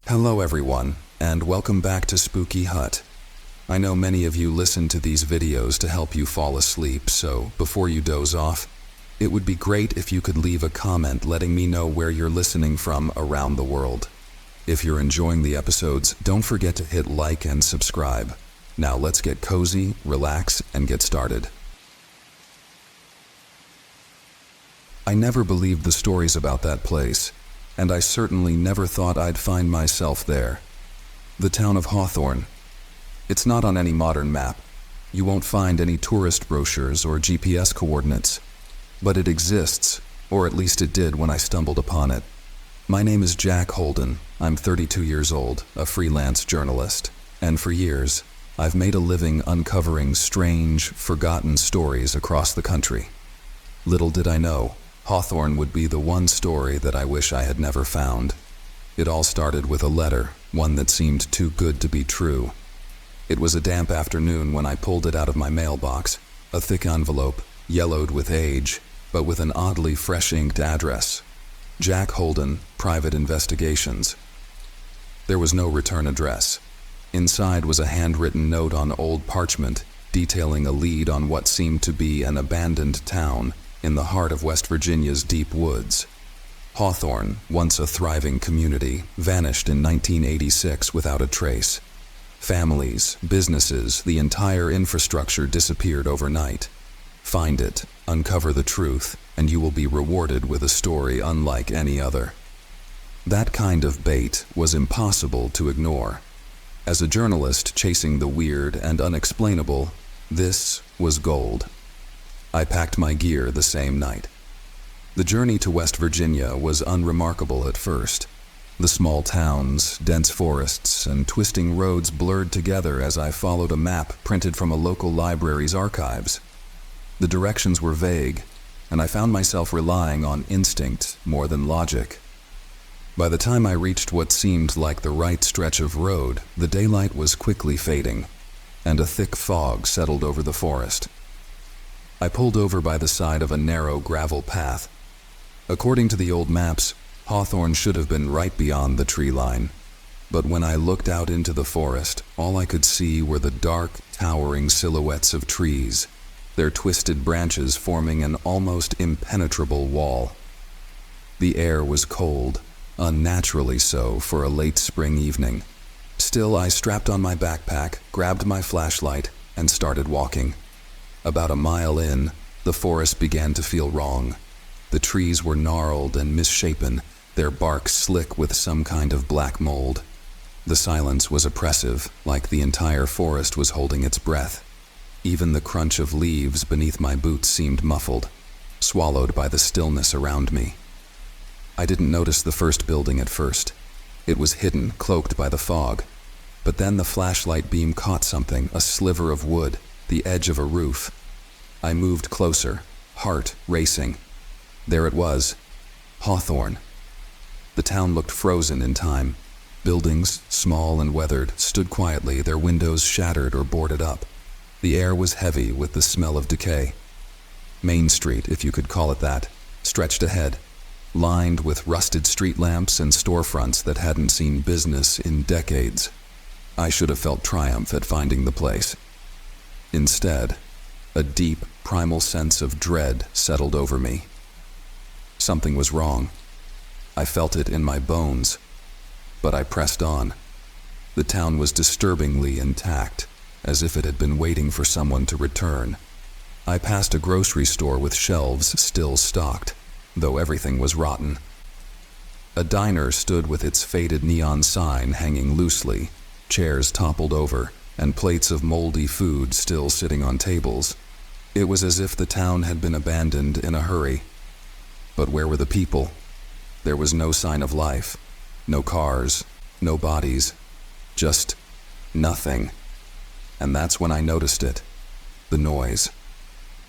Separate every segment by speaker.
Speaker 1: Hello everyone, and welcome back to Spooky Hut. I know many of you listen to these videos to help you fall asleep, so before you doze off, it would be great if you could leave a comment letting me know where you're listening from around the world. If you're enjoying the episodes, don't forget to hit like and subscribe. Now let's get cozy, relax, and get started. I never believed the stories about that place, and I certainly never thought I'd find myself there. The town of Hawthorne. It's not on any modern map. You won't find any tourist brochures or GPS coordinates. But it exists, or at least it did when I stumbled upon it. My name is Jack Holden. I'm 32 years old, a freelance journalist. And for years, I've made a living uncovering strange, forgotten stories across the country. Little did I know, Hawthorne would be the one story that I wish I had never found. It all started with a letter, one that seemed too good to be true. It was a damp afternoon when I pulled it out of my mailbox, a thick envelope, yellowed with age, but with an oddly fresh-inked address. Jack Holden, Private Investigations. There was no return address. Inside was a handwritten note on old parchment, detailing a lead on what seemed to be an abandoned town in the heart of West Virginia's deep woods. Hawthorne, once a thriving community, vanished in 1986 without a trace. Families, businesses, the entire infrastructure disappeared overnight. Find it, uncover the truth, and you will be rewarded with a story unlike any other. That kind of bait was impossible to ignore. As a journalist chasing the weird and unexplainable, this was gold. I packed my gear the same night. The journey to West Virginia was unremarkable at first. The small towns, dense forests, and twisting roads blurred together as I followed a map printed from a local library's archives. The directions were vague, and I found myself relying on instinct more than logic. By the time I reached what seemed like the right stretch of road, the daylight was quickly fading, and a thick fog settled over the forest. I pulled over by the side of a narrow gravel path. According to the old maps, Hawthorne should have been right beyond the tree line. But when I looked out into the forest, all I could see were the dark, towering silhouettes of trees, their twisted branches forming an almost impenetrable wall. The air was cold, unnaturally so for a late spring evening. Still, I strapped on my backpack, grabbed my flashlight, and started walking. About a mile in, the forest began to feel wrong. The trees were gnarled and misshapen, their bark slick with some kind of black mold. The silence was oppressive, like the entire forest was holding its breath. Even the crunch of leaves beneath my boots seemed muffled, swallowed by the stillness around me. I didn't notice the first building at first. It was hidden, cloaked by the fog. But then the flashlight beam caught something, a sliver of wood, the edge of a roof. I moved closer, heart racing. There it was, Hawthorne. The town looked frozen in time. Buildings, small and weathered, stood quietly, their windows shattered or boarded up. The air was heavy with the smell of decay. Main Street, if you could call it that, stretched ahead, lined with rusted street lamps and storefronts that hadn't seen business in decades. I should have felt triumph at finding the place. Instead, a deep, primal sense of dread settled over me. Something was wrong. I felt it in my bones, but I pressed on. The town was disturbingly intact, as if it had been waiting for someone to return. I passed a grocery store with shelves still stocked, though everything was rotten. A diner stood with its faded neon sign hanging loosely, chairs toppled over, and plates of moldy food still sitting on tables. It was as if the town had been abandoned in a hurry. But where were the people? There was no sign of life, no cars, no bodies, just nothing. And that's when I noticed it, the noise.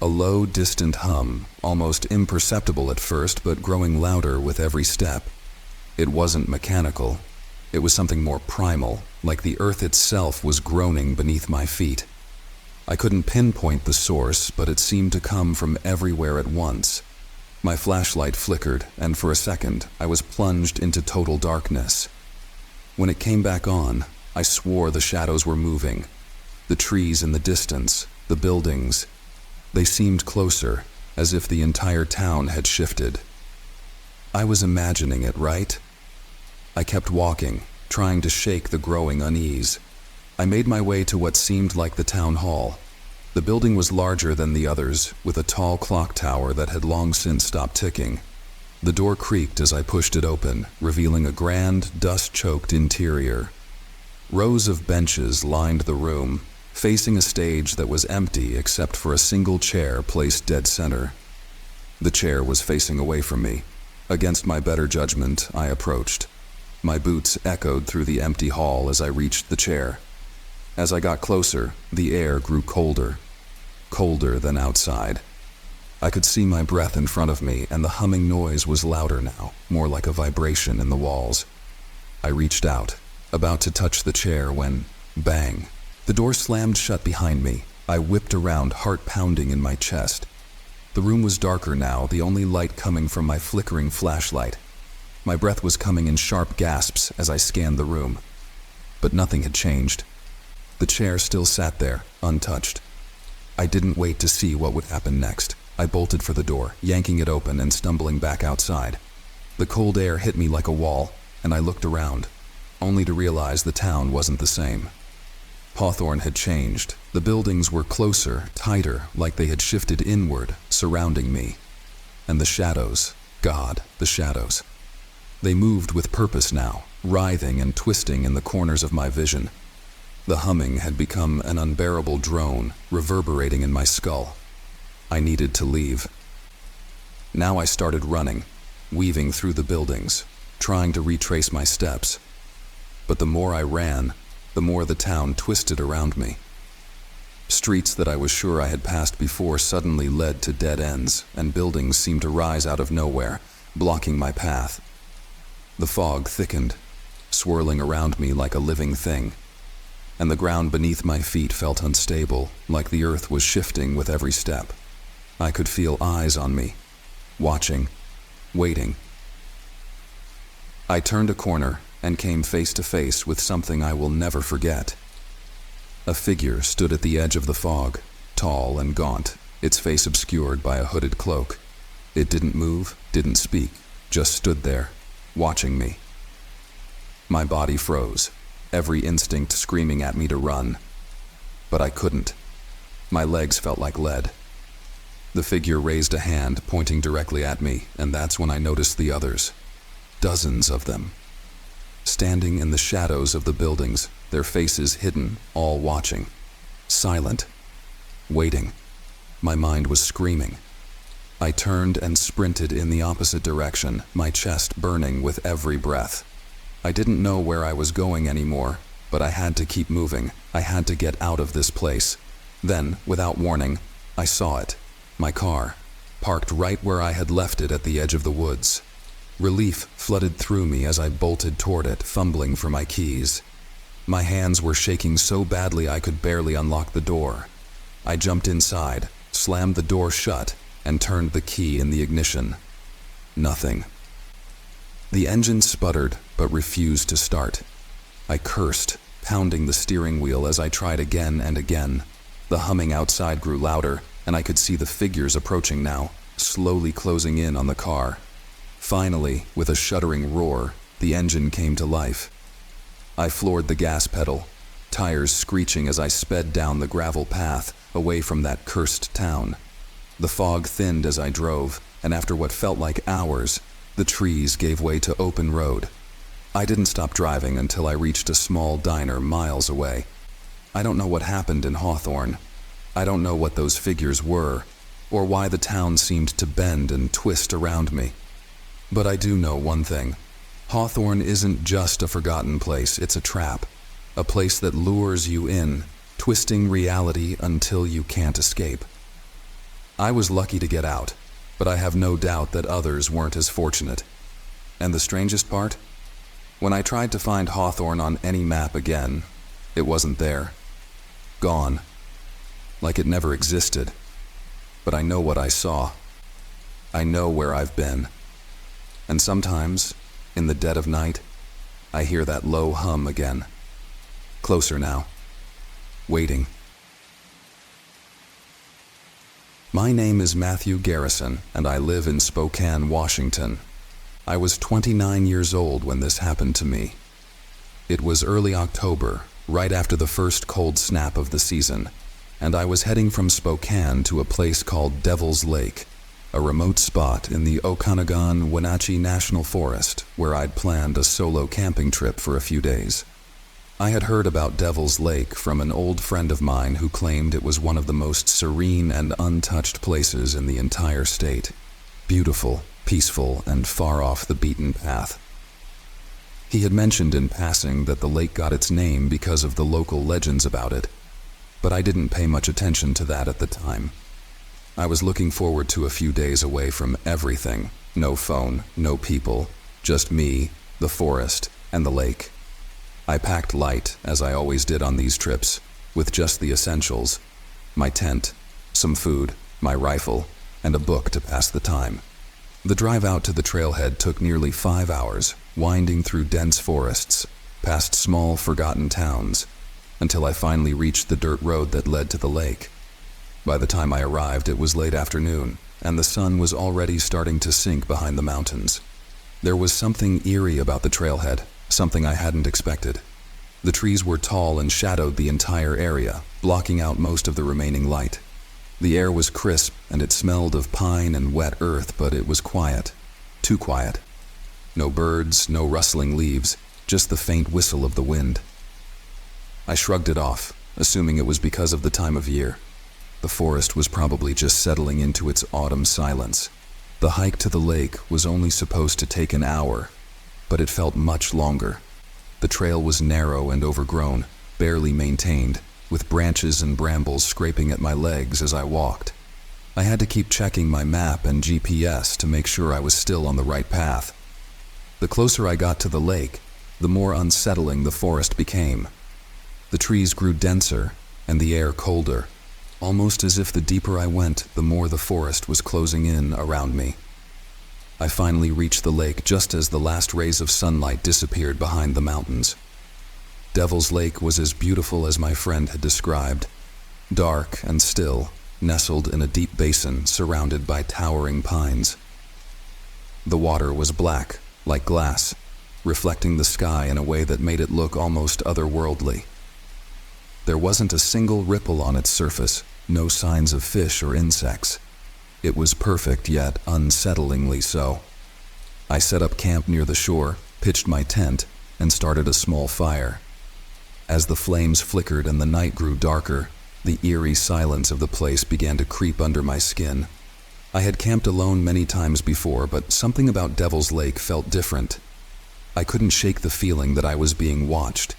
Speaker 1: A low, distant hum, almost imperceptible at first, but growing louder with every step. It wasn't mechanical. It was something more primal, like the earth itself was groaning beneath my feet. I couldn't pinpoint the source, but it seemed to come from everywhere at once. My flashlight flickered, and for a second, I was plunged into total darkness. When it came back on, I swore the shadows were moving. The trees in the distance, the buildings, they seemed closer, as if the entire town had shifted. I was imagining it, right? I kept walking, trying to shake the growing unease. I made my way to what seemed like the town hall. The building was larger than the others, with a tall clock tower that had long since stopped ticking. The door creaked as I pushed it open, revealing a grand, dust-choked interior. Rows of benches lined the room, facing a stage that was empty except for a single chair placed dead center. The chair was facing away from me. Against my better judgment, I approached. My boots echoed through the empty hall as I reached the chair. As I got closer, the air grew colder, colder than outside. I could see my breath in front of me, and the humming noise was louder now, more like a vibration in the walls. I reached out, about to touch the chair when, bang, the door slammed shut behind me. I whipped around, heart pounding in my chest. The room was darker now, the only light coming from my flickering flashlight. My breath was coming in sharp gasps as I scanned the room. But nothing had changed. The chair still sat there, untouched. I didn't wait to see what would happen next. I bolted for the door, yanking it open and stumbling back outside. The cold air hit me like a wall, and I looked around, only to realize the town wasn't the same. Hawthorne had changed. The buildings were closer, tighter, like they had shifted inward, surrounding me. And the shadows, God, the shadows. They moved with purpose now, writhing and twisting in the corners of my vision. The humming had become an unbearable drone, reverberating in my skull. I needed to leave. Now I started running, weaving through the buildings, trying to retrace my steps. But the more I ran, the more the town twisted around me. Streets that I was sure I had passed before suddenly led to dead ends, and buildings seemed to rise out of nowhere, blocking my path. The fog thickened, swirling around me like a living thing, and the ground beneath my feet felt unstable, like the earth was shifting with every step. I could feel eyes on me, watching, waiting. I turned a corner and came face to face with something I will never forget. A figure stood at the edge of the fog, tall and gaunt, its face obscured by a hooded cloak. It didn't move, didn't speak, just stood there, watching me. My body froze, every instinct screaming at me to run. But I couldn't. My legs felt like lead. The figure raised a hand, pointing directly at me, and that's when I noticed the others. Dozens of them. Standing in the shadows of the buildings, their faces hidden, all watching. Silent. Waiting. My mind was screaming. I turned and sprinted in the opposite direction, my chest burning with every breath. I didn't know where I was going anymore, but I had to keep moving. I had to get out of this place. Then, without warning, I saw it. My car, parked right where I had left it at the edge of the woods. Relief flooded through me as I bolted toward it, fumbling for my keys. My hands were shaking so badly I could barely unlock the door. I jumped inside, slammed the door shut, and turned the key in the ignition. Nothing. The engine sputtered, but refused to start. I cursed, pounding the steering wheel as I tried again and again. The humming outside grew louder, and I could see the figures approaching now, slowly closing in on the car. Finally, with a shuddering roar, the engine came to life. I floored the gas pedal, tires screeching as I sped down the gravel path, away from that cursed town. The fog thinned as I drove, and after what felt like hours, the trees gave way to open road. I didn't stop driving until I reached a small diner miles away. I don't know what happened in Hawthorne. I don't know what those figures were, or why the town seemed to bend and twist around me. But I do know one thing. Hawthorne isn't just a forgotten place, it's a trap. A place that lures you in, twisting reality until you can't escape. I was lucky to get out, but I have no doubt that others weren't as fortunate. And the strangest part? When I tried to find Hawthorne on any map again, it wasn't there. Gone. Like it never existed. But I know what I saw. I know where I've been. And sometimes, in the dead of night, I hear that low hum again. Closer now. Waiting. My name is Matthew Garrison, and I live in Spokane, Washington. I was 29 years old when this happened to me. It was early October, right after the first cold snap of the season, and I was heading from Spokane to a place called Devil's Lake, a remote spot in the Okanagan-Wenatchee National Forest where I'd planned a solo camping trip for a few days. I had heard about Devil's Lake from an old friend of mine who claimed it was one of the most serene and untouched places in the entire state. Beautiful, peaceful, and far off the beaten path. He had mentioned in passing that the lake got its name because of the local legends about it, but I didn't pay much attention to that at the time. I was looking forward to a few days away from everything. No phone, no people, just me, the forest, and the lake. I packed light, as I always did on these trips, with just the essentials: my tent, some food, my rifle, and a book to pass the time. The drive out to the trailhead took nearly 5 hours, winding through dense forests, past small, forgotten towns, until I finally reached the dirt road that led to the lake. By the time I arrived, it was late afternoon, and the sun was already starting to sink behind the mountains. There was something eerie about the trailhead, something I hadn't expected. The trees were tall and shadowed the entire area, blocking out most of the remaining light. The air was crisp, and it smelled of pine and wet earth, but it was quiet. Too quiet. No birds, no rustling leaves, just the faint whistle of the wind. I shrugged it off, assuming it was because of the time of year. The forest was probably just settling into its autumn silence. The hike to the lake was only supposed to take an hour, but it felt much longer. The trail was narrow and overgrown, barely maintained, with branches and brambles scraping at my legs as I walked. I had to keep checking my map and GPS to make sure I was still on the right path. The closer I got to the lake, the more unsettling the forest became. The trees grew denser and the air colder, almost as if the deeper I went, the more the forest was closing in around me. I finally reached the lake just as the last rays of sunlight disappeared behind the mountains. Devil's Lake was as beautiful as my friend had described, dark and still, nestled in a deep basin surrounded by towering pines. The water was black, like glass, reflecting the sky in a way that made it look almost otherworldly. There wasn't a single ripple on its surface, no signs of fish or insects. It was perfect, yet unsettlingly so. I set up camp near the shore, pitched my tent, and started a small fire. As the flames flickered and the night grew darker, the eerie silence of the place began to creep under my skin. I had camped alone many times before, but something about Devil's Lake felt different. I couldn't shake the feeling that I was being watched.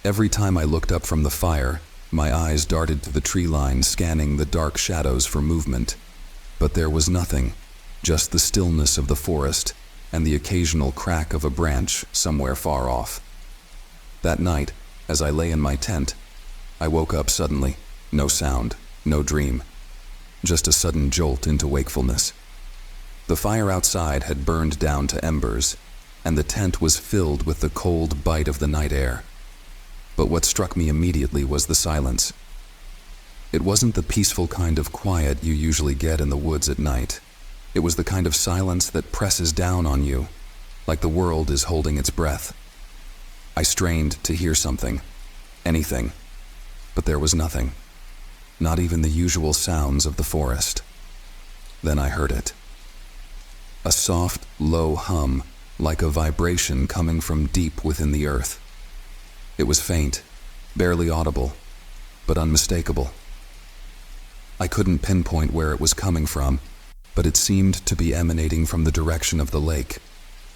Speaker 1: Every time I looked up from the fire, my eyes darted to the tree line, scanning the dark shadows for movement. But there was nothing, just the stillness of the forest and the occasional crack of a branch somewhere far off. That night, as I lay in my tent, I woke up suddenly. No sound, no dream, just a sudden jolt into wakefulness. The fire outside had burned down to embers, and the tent was filled with the cold bite of the night air. But what struck me immediately was the silence. It wasn't the peaceful kind of quiet you usually get in the woods at night. It was the kind of silence that presses down on you, like the world is holding its breath. I strained to hear something, anything, but there was nothing, not even the usual sounds of the forest. Then I heard it. A soft, low hum, like a vibration coming from deep within the earth. It was faint, barely audible, but unmistakable. I couldn't pinpoint where it was coming from, but it seemed to be emanating from the direction of the lake.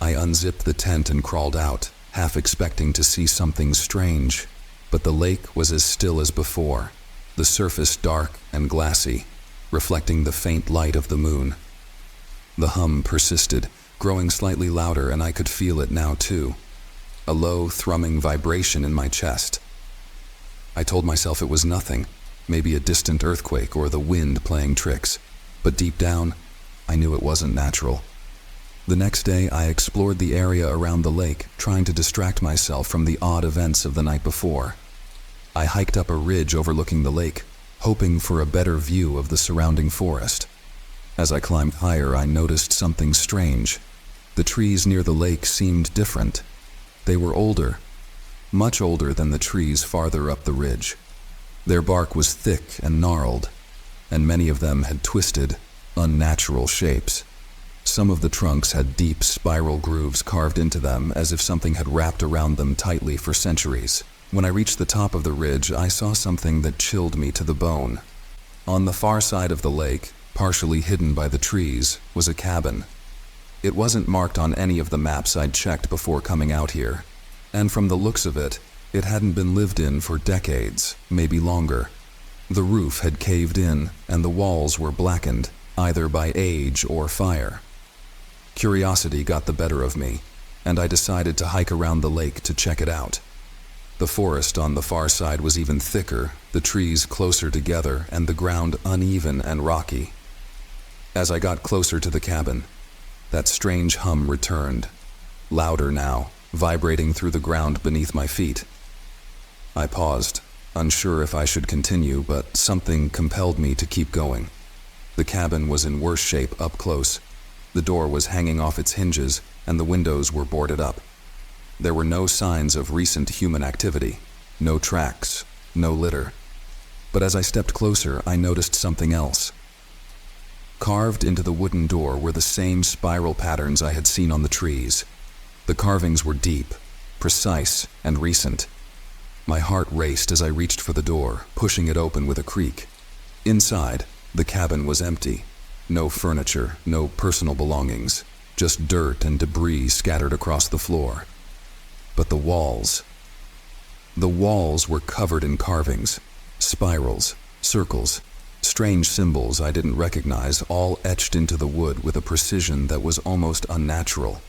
Speaker 1: I unzipped the tent and crawled out, half expecting to see something strange, but the lake was as still as before, the surface dark and glassy, reflecting the faint light of the moon. The hum persisted, growing slightly louder, and I could feel it now too, a low, thrumming vibration in my chest. I told myself it was nothing, maybe a distant earthquake or the wind playing tricks, but deep down, I knew it wasn't natural. The next day, I explored the area around the lake, trying to distract myself from the odd events of the night before. I hiked up a ridge overlooking the lake, hoping for a better view of the surrounding forest. As I climbed higher, I noticed something strange. The trees near the lake seemed different. They were older, much older than the trees farther up the ridge. Their bark was thick and gnarled, and many of them had twisted, unnatural shapes. Some of the trunks had deep spiral grooves carved into them as if something had wrapped around them tightly for centuries. When I reached the top of the ridge, I saw something that chilled me to the bone. On the far side of the lake, partially hidden by the trees, was a cabin. It wasn't marked on any of the maps I'd checked before coming out here, and from the looks of it, it hadn't been lived in for decades, maybe longer. The roof had caved in, and the walls were blackened, either by age or fire. Curiosity got the better of me, and I decided to hike around the lake to check it out. The forest on the far side was even thicker, the trees closer together, and the ground uneven and rocky. As I got closer to the cabin, that strange hum returned, louder now, vibrating through the ground beneath my feet. I paused, unsure if I should continue, but something compelled me to keep going. The cabin was in worse shape up close. The door was hanging off its hinges, and the windows were boarded up. There were no signs of recent human activity, no tracks, no litter. But as I stepped closer, I noticed something else. Carved into the wooden door were the same spiral patterns I had seen on the trees. The carvings were deep, precise, and recent. My heart raced as I reached for the door, pushing it open with a creak. Inside, the cabin was empty. No furniture, no personal belongings, just dirt and debris scattered across the floor. But the walls were covered in carvings, spirals, circles, strange symbols I didn't recognize, all etched into the wood with a precision that was almost unnatural.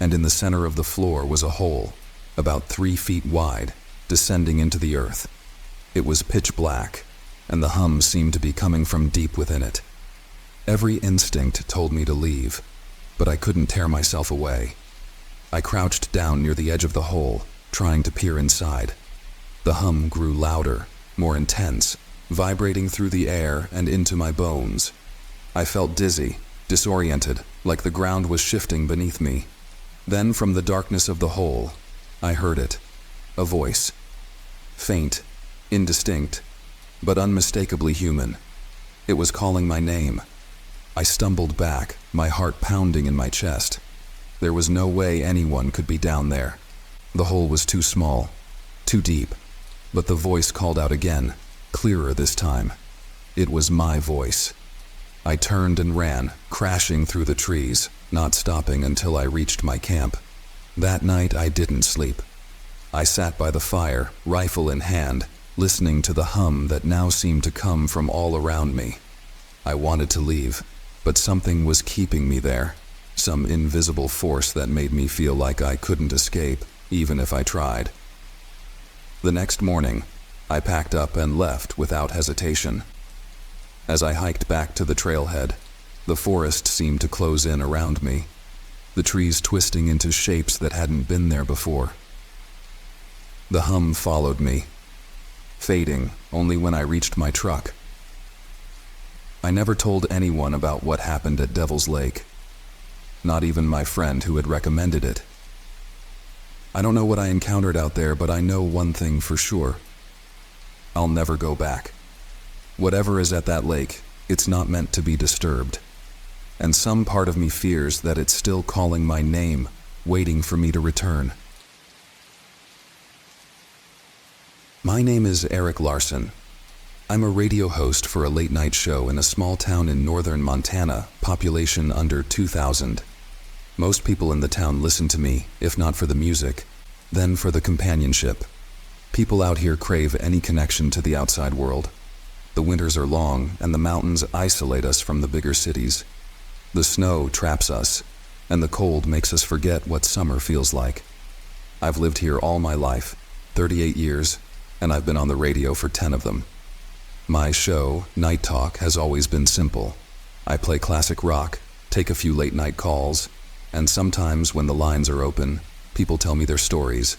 Speaker 1: And in the center of the floor was a hole, about 3 feet wide, descending into the earth. It was pitch black, and the hum seemed to be coming from deep within it. Every instinct told me to leave, but I couldn't tear myself away. I crouched down near the edge of the hole, trying to peer inside. The hum grew louder, more intense, vibrating through the air and into my bones. I felt dizzy, disoriented, like the ground was shifting beneath me. Then from the darkness of the hole, I heard it. A voice. Faint, indistinct, but unmistakably human. It was calling my name. I stumbled back, my heart pounding in my chest. There was no way anyone could be down there. The hole was too small, too deep. But the voice called out again, clearer this time. It was my voice. I turned and ran, crashing through the trees, not stopping until I reached my camp. That night I didn't sleep. I sat by the fire, rifle in hand, listening to the hum that now seemed to come from all around me. I wanted to leave, but something was keeping me there, some invisible force that made me feel like I couldn't escape, even if I tried. The next morning, I packed up and left without hesitation. As I hiked back to the trailhead, the forest seemed to close in around me, the trees twisting into shapes that hadn't been there before. The hum followed me, fading only when I reached my truck. I never told anyone about what happened at Devil's Lake, not even my friend who had recommended it. I don't know what I encountered out there, but I know one thing for sure. I'll never go back. Whatever is at that lake, it's not meant to be disturbed. And some part of me fears that it's still calling my name, waiting for me to return. My name is Eric Larson. I'm a radio host for a late-night show in a small town in northern Montana, population under 2,000. Most people in the town listen to me, if not for the music, then for the companionship. People out here crave any connection to the outside world. The winters are long, and the mountains isolate us from the bigger cities. The snow traps us, and the cold makes us forget what summer feels like. I've lived here all my life, 38 years, and I've been on the radio for 10 of them. My show, Night Talk, has always been simple. I play classic rock, take a few late-night calls, and sometimes when the lines are open, people tell me their stories.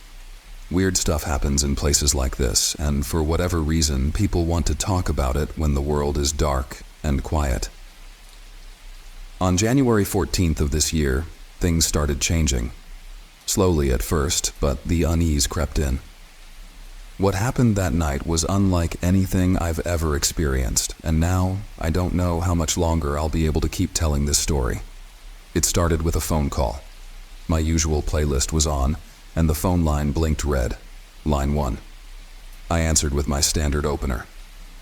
Speaker 1: Weird stuff happens in places like this, and for whatever reason, people want to talk about it when the world is dark and quiet. On January 14th of this year, things started changing. Slowly at first, but the unease crept in. What happened that night was unlike anything I've ever experienced, and now I don't know how much longer I'll be able to keep telling this story. It started with a phone call. My usual playlist was on, and the phone line blinked red. Line 1. I answered with my standard opener.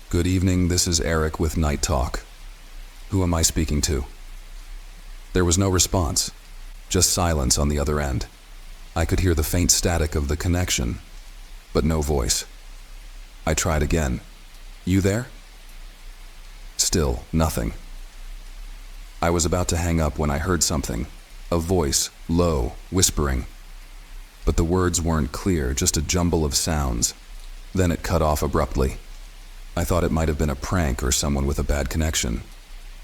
Speaker 1: "Good evening, this is Eric with Night Talk. Who am I speaking to?" There was no response, just silence on the other end. I could hear the faint static of the connection, but no voice. I tried again. "You there?" Still nothing. I was about to hang up when I heard something, a voice, low, whispering. But the words weren't clear, just a jumble of sounds. Then it cut off abruptly. I thought it might have been a prank or someone with a bad connection,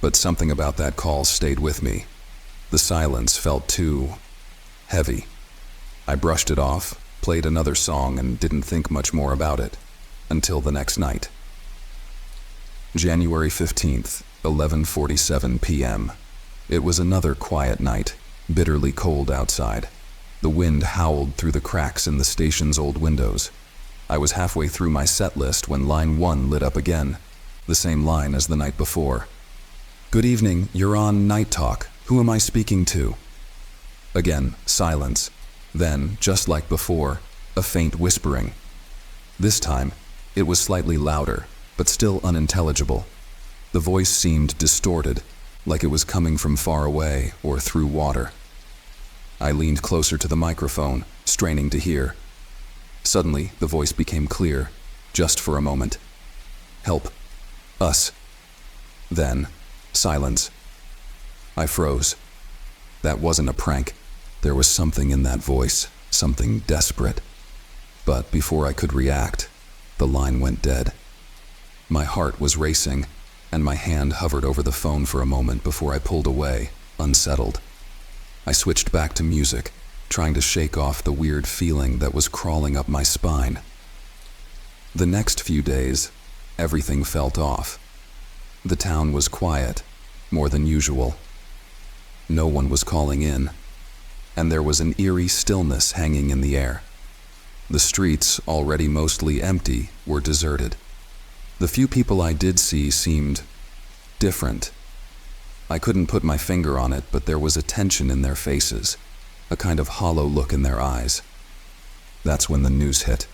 Speaker 1: but something about that call stayed with me. The silence felt too heavy. I brushed it off, played another song, and didn't think much more about it until the next night. January 15th, 11:47 p.m. It was another quiet night, bitterly cold outside. The wind howled through the cracks in the station's old windows. I was halfway through my set list when line 1 lit up again, the same line as the night before. "Good evening, you're on Night Talk. Who am I speaking to?" Again, silence. Then, just like before, a faint whispering. This time, it was slightly louder, but still unintelligible. The voice seemed distorted, like it was coming from far away or through water. I leaned closer to the microphone, straining to hear. Suddenly, the voice became clear, just for a moment. "Help. Us." Then, silence. I froze. That wasn't a prank. There was something in that voice, something desperate. But before I could react, the line went dead. My heart was racing, and my hand hovered over the phone for a moment before I pulled away, unsettled. I switched back to music, trying to shake off the weird feeling that was crawling up my spine. The next few days, everything felt off. The town was quiet, more than usual. No one was calling in, and there was an eerie stillness hanging in the air. The streets, already mostly empty, were deserted. The few people I did see seemed different. I couldn't put my finger on it, but there was a tension in their faces, a kind of hollow look in their eyes. That's when the news hit.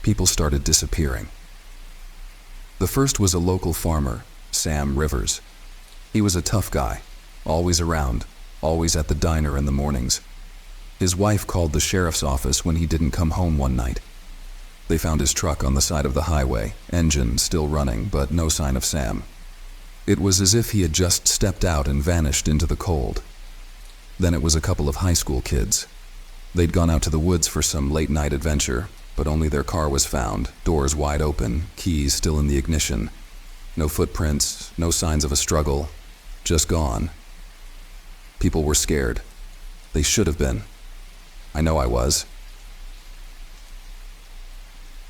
Speaker 1: People started disappearing. The first was a local farmer, Sam Rivers. He was a tough guy, always around, always at the diner in the mornings. His wife called the sheriff's office when he didn't come home one night. They found his truck on the side of the highway, engine still running, but no sign of Sam. It was as if he had just stepped out and vanished into the cold. Then it was a couple of high school kids. They'd gone out to the woods for some late-night adventure, but only their car was found, doors wide open, keys still in the ignition. No footprints, no signs of a struggle, just gone. People were scared. They should have been. I know I was.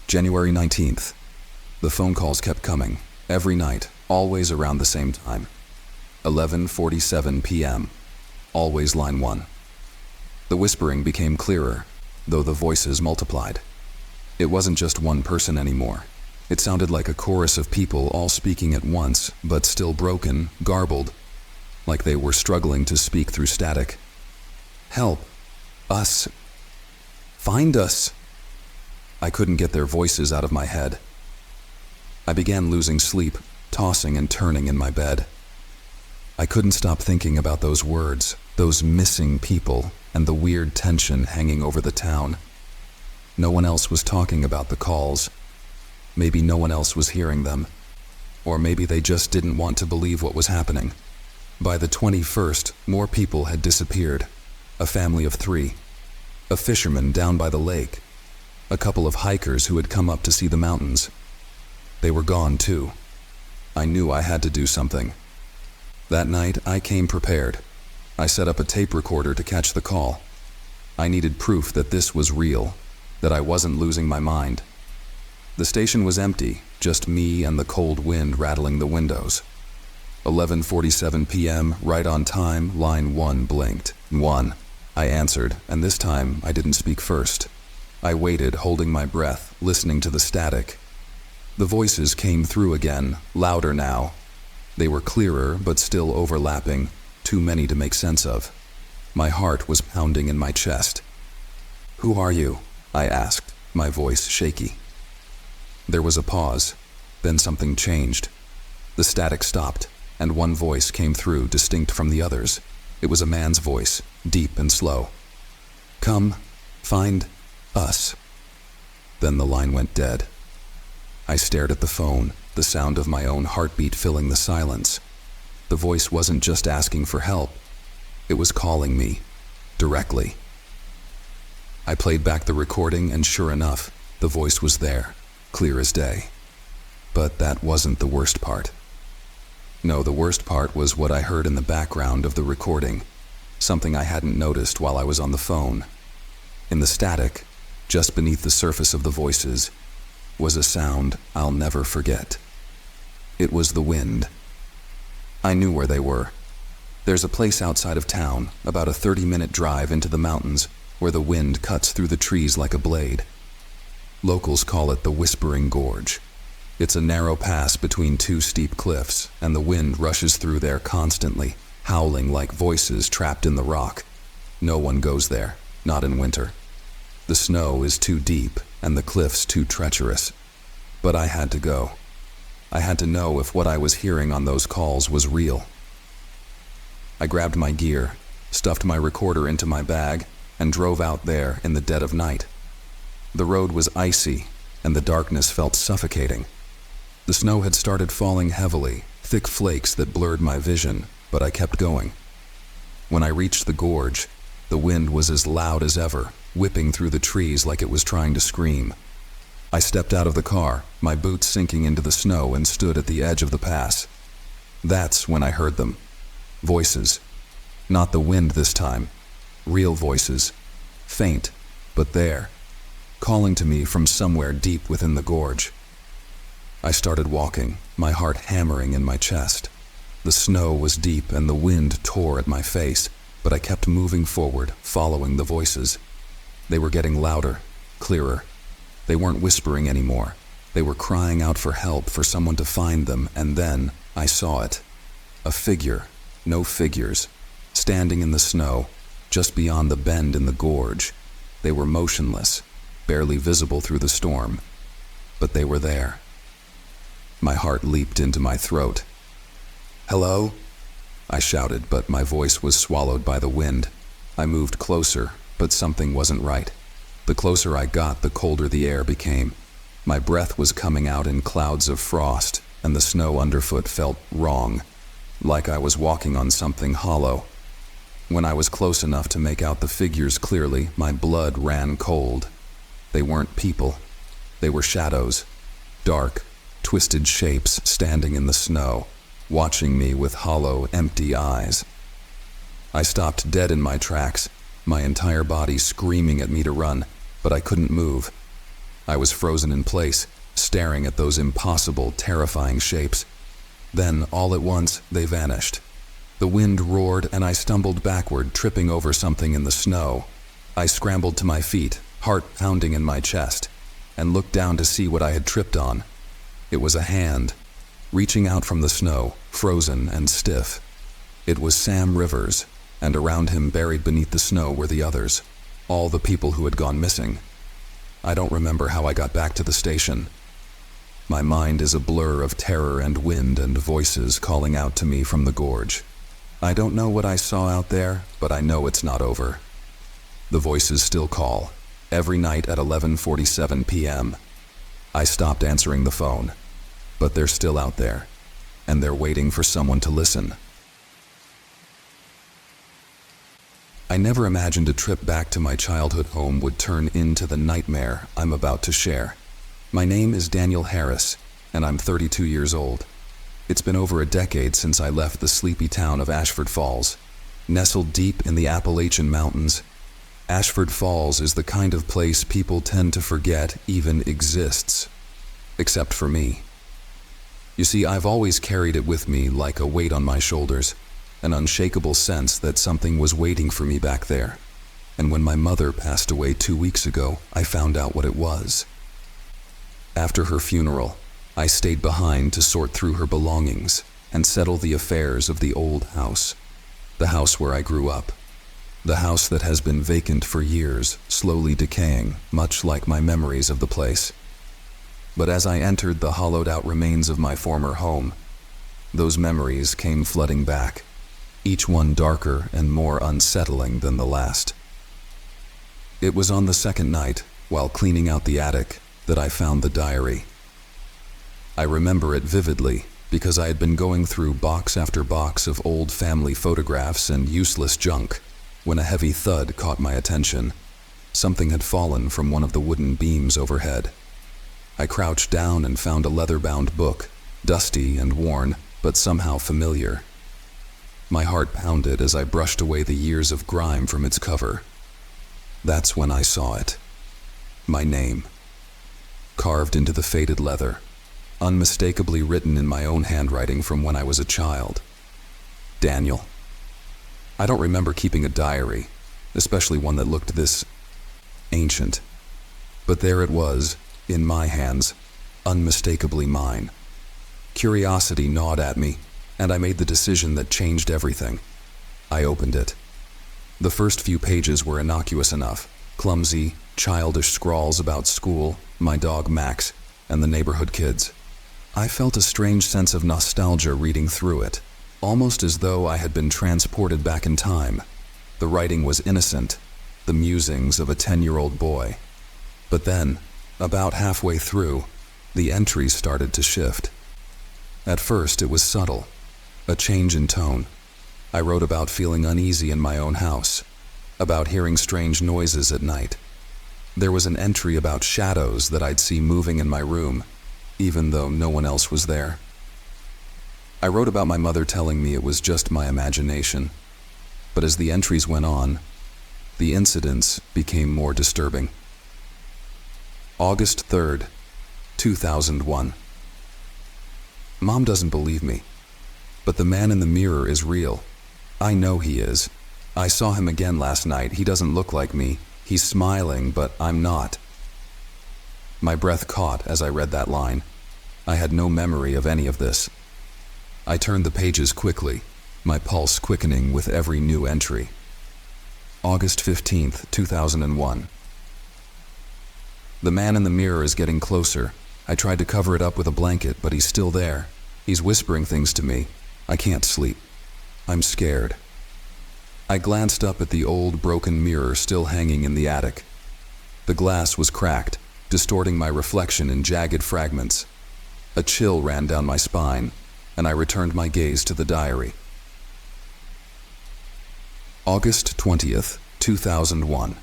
Speaker 1: January 19th. The phone calls kept coming, every night, always around the same time. 11:47 p.m. Always line 1. The whispering became clearer, though the voices multiplied. It wasn't just one person anymore. It sounded like a chorus of people all speaking at once, but still broken, garbled, like they were struggling to speak through static. "Help. Us. Find us." I couldn't get their voices out of my head. I began losing sleep, tossing and turning in my bed. I couldn't stop thinking about those words, those missing people, and the weird tension hanging over the town. No one else was talking about the calls. Maybe no one else was hearing them. Or maybe they just didn't want to believe what was happening. By the 21st, more people had disappeared. A family of 3. A fisherman down by the lake. A couple of hikers who had come up to see the mountains. They were gone too. I knew I had to do something. That night, I came prepared. I set up a tape recorder to catch the call. I needed proof that this was real, that I wasn't losing my mind. The station was empty, just me and the cold wind rattling the windows. 11:47 p.m., right on time, line 1 blinked. 1. I answered, and this time I didn't speak first. I waited, holding my breath, listening to the static. The voices came through again, louder now. They were clearer, but still overlapping, too many to make sense of. My heart was pounding in my chest. "Who are you?" I asked, my voice shaky. There was a pause, then something changed. The static stopped, and one voice came through, distinct from the others. It was a man's voice, deep and slow. "Come, find us." Then the line went dead. I stared at the phone, the sound of my own heartbeat filling the silence. The voice wasn't just asking for help. It was calling me, directly. I played back the recording, and sure enough, the voice was there, clear as day. But that wasn't the worst part. No, the worst part was what I heard in the background of the recording, something I hadn't noticed while I was on the phone. In the static, just beneath the surface of the voices, was a sound I'll never forget. It was the wind. I knew where they were. There's a place outside of town, about a 30-minute drive into the mountains, where the wind cuts through the trees like a blade. Locals call it the Whispering Gorge. It's a narrow pass between two steep cliffs, and the wind rushes through there constantly, howling like voices trapped in the rock. No one goes there, not in winter. The snow is too deep, and the cliffs too treacherous. But I had to go. I had to know if what I was hearing on those calls was real. I grabbed my gear, stuffed my recorder into my bag, and drove out there in the dead of night. The road was icy, and the darkness felt suffocating. The snow had started falling heavily, thick flakes that blurred my vision, but I kept going. When I reached the gorge, the wind was as loud as ever, whipping through the trees like it was trying to scream. I stepped out of the car, my boots sinking into the snow, and stood at the edge of the pass. That's when I heard them. Voices. Not the wind this time. Real voices. Faint, but there. Calling to me from somewhere deep within the gorge. I started walking, my heart hammering in my chest. The snow was deep and the wind tore at my face, but I kept moving forward, following the voices. They were getting louder, clearer. They weren't whispering anymore. They were crying out for help, for someone to find them, and then I saw it. A figure, no figures, standing in the snow, just beyond the bend in the gorge. They were motionless, barely visible through the storm, but they were there. My heart leaped into my throat. "Hello?" I shouted, but my voice was swallowed by the wind. I moved closer, but something wasn't right. The closer I got, the colder the air became. My breath was coming out in clouds of frost, and the snow underfoot felt wrong, like I was walking on something hollow. When I was close enough to make out the figures clearly, my blood ran cold. They weren't people. They were shadows, dark, twisted shapes standing in the snow, watching me with hollow, empty eyes. I stopped dead in my tracks, my entire body screaming at me to run, but I couldn't move. I was frozen in place, staring at those impossible, terrifying shapes. Then, all at once, they vanished. The wind roared and I stumbled backward, tripping over something in the snow. I scrambled to my feet, heart pounding in my chest, and looked down to see what I had tripped on. It was a hand, reaching out from the snow, frozen and stiff. It was Sam Rivers, and around him, buried beneath the snow, were the others, all the people who had gone missing. I don't remember how I got back to the station. My mind is a blur of terror and wind and voices calling out to me from the gorge. I don't know what I saw out there, but I know it's not over. The voices still call, every night at 11:47 p.m. I stopped answering the phone, but they're still out there, and they're waiting for someone to listen. I never imagined a trip back to my childhood home would turn into the nightmare I'm about to share. My name is Daniel Harris, and I'm 32 years old. It's been over a decade since I left the sleepy town of Ashford Falls. Nestled deep in the Appalachian Mountains, Ashford Falls is the kind of place people tend to forget even exists. Except for me. You see, I've always carried it with me like a weight on my shoulders, an unshakable sense that something was waiting for me back there. And when my mother passed away 2 weeks ago, I found out what it was. After her funeral, I stayed behind to sort through her belongings and settle the affairs of the old house, the house where I grew up, the house that has been vacant for years, slowly decaying, much like my memories of the place. But as I entered the hollowed-out remains of my former home, those memories came flooding back, each one darker and more unsettling than the last. It was on the second night, while cleaning out the attic, that I found the diary. I remember it vividly because I had been going through box after box of old family photographs and useless junk when a heavy thud caught my attention. Something had fallen from one of the wooden beams overhead. I crouched down and found a leather-bound book, dusty and worn, but somehow familiar. My heart pounded as I brushed away the years of grime from its cover. That's when I saw it. My name. Carved into the faded leather, unmistakably written in my own handwriting from when I was a child. Daniel. I don't remember keeping a diary, especially one that looked this ancient. But there it was, in my hands, unmistakably mine. Curiosity gnawed at me, and I made the decision that changed everything. I opened it. The first few pages were innocuous enough, clumsy, childish scrawls about school, my dog Max, and the neighborhood kids. I felt a strange sense of nostalgia reading through it, almost as though I had been transported back in time. The writing was innocent, the musings of a 10-year-old boy. But then, about halfway through, the entries started to shift. At first, it was subtle, a change in tone. I wrote about feeling uneasy in my own house, about hearing strange noises at night. There was an entry about shadows that I'd see moving in my room, even though no one else was there. I wrote about my mother telling me it was just my imagination, but as the entries went on, the incidents became more disturbing. August 3rd, 2001. Mom doesn't believe me, but the man in the mirror is real. I know he is. I saw him again last night. He doesn't look like me. He's smiling, but I'm not. My breath caught as I read that line. I had no memory of any of this. I turned the pages quickly, my pulse quickening with every new entry. August 15th, 2001. The man in the mirror is getting closer. I tried to cover it up with a blanket, but he's still there. He's whispering things to me. I can't sleep. I'm scared. I glanced up at the old broken mirror still hanging in the attic. The glass was cracked, distorting my reflection in jagged fragments. A chill ran down my spine, and I returned my gaze to the diary. August 20th, 2001.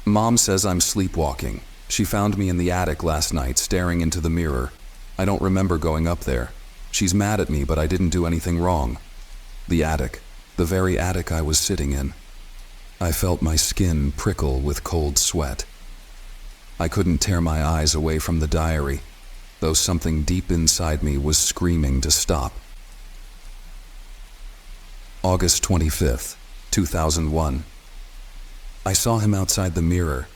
Speaker 1: Mom says I'm sleepwalking. She found me in the attic last night staring into the mirror. I don't remember going up there. She's mad at me, but I didn't do anything wrong. The attic, the very attic I was sitting in. I felt my skin prickle with cold sweat. I couldn't tear my eyes away from the diary, though something deep inside me was screaming to stop. August 25th, 2001. I saw him outside the mirror.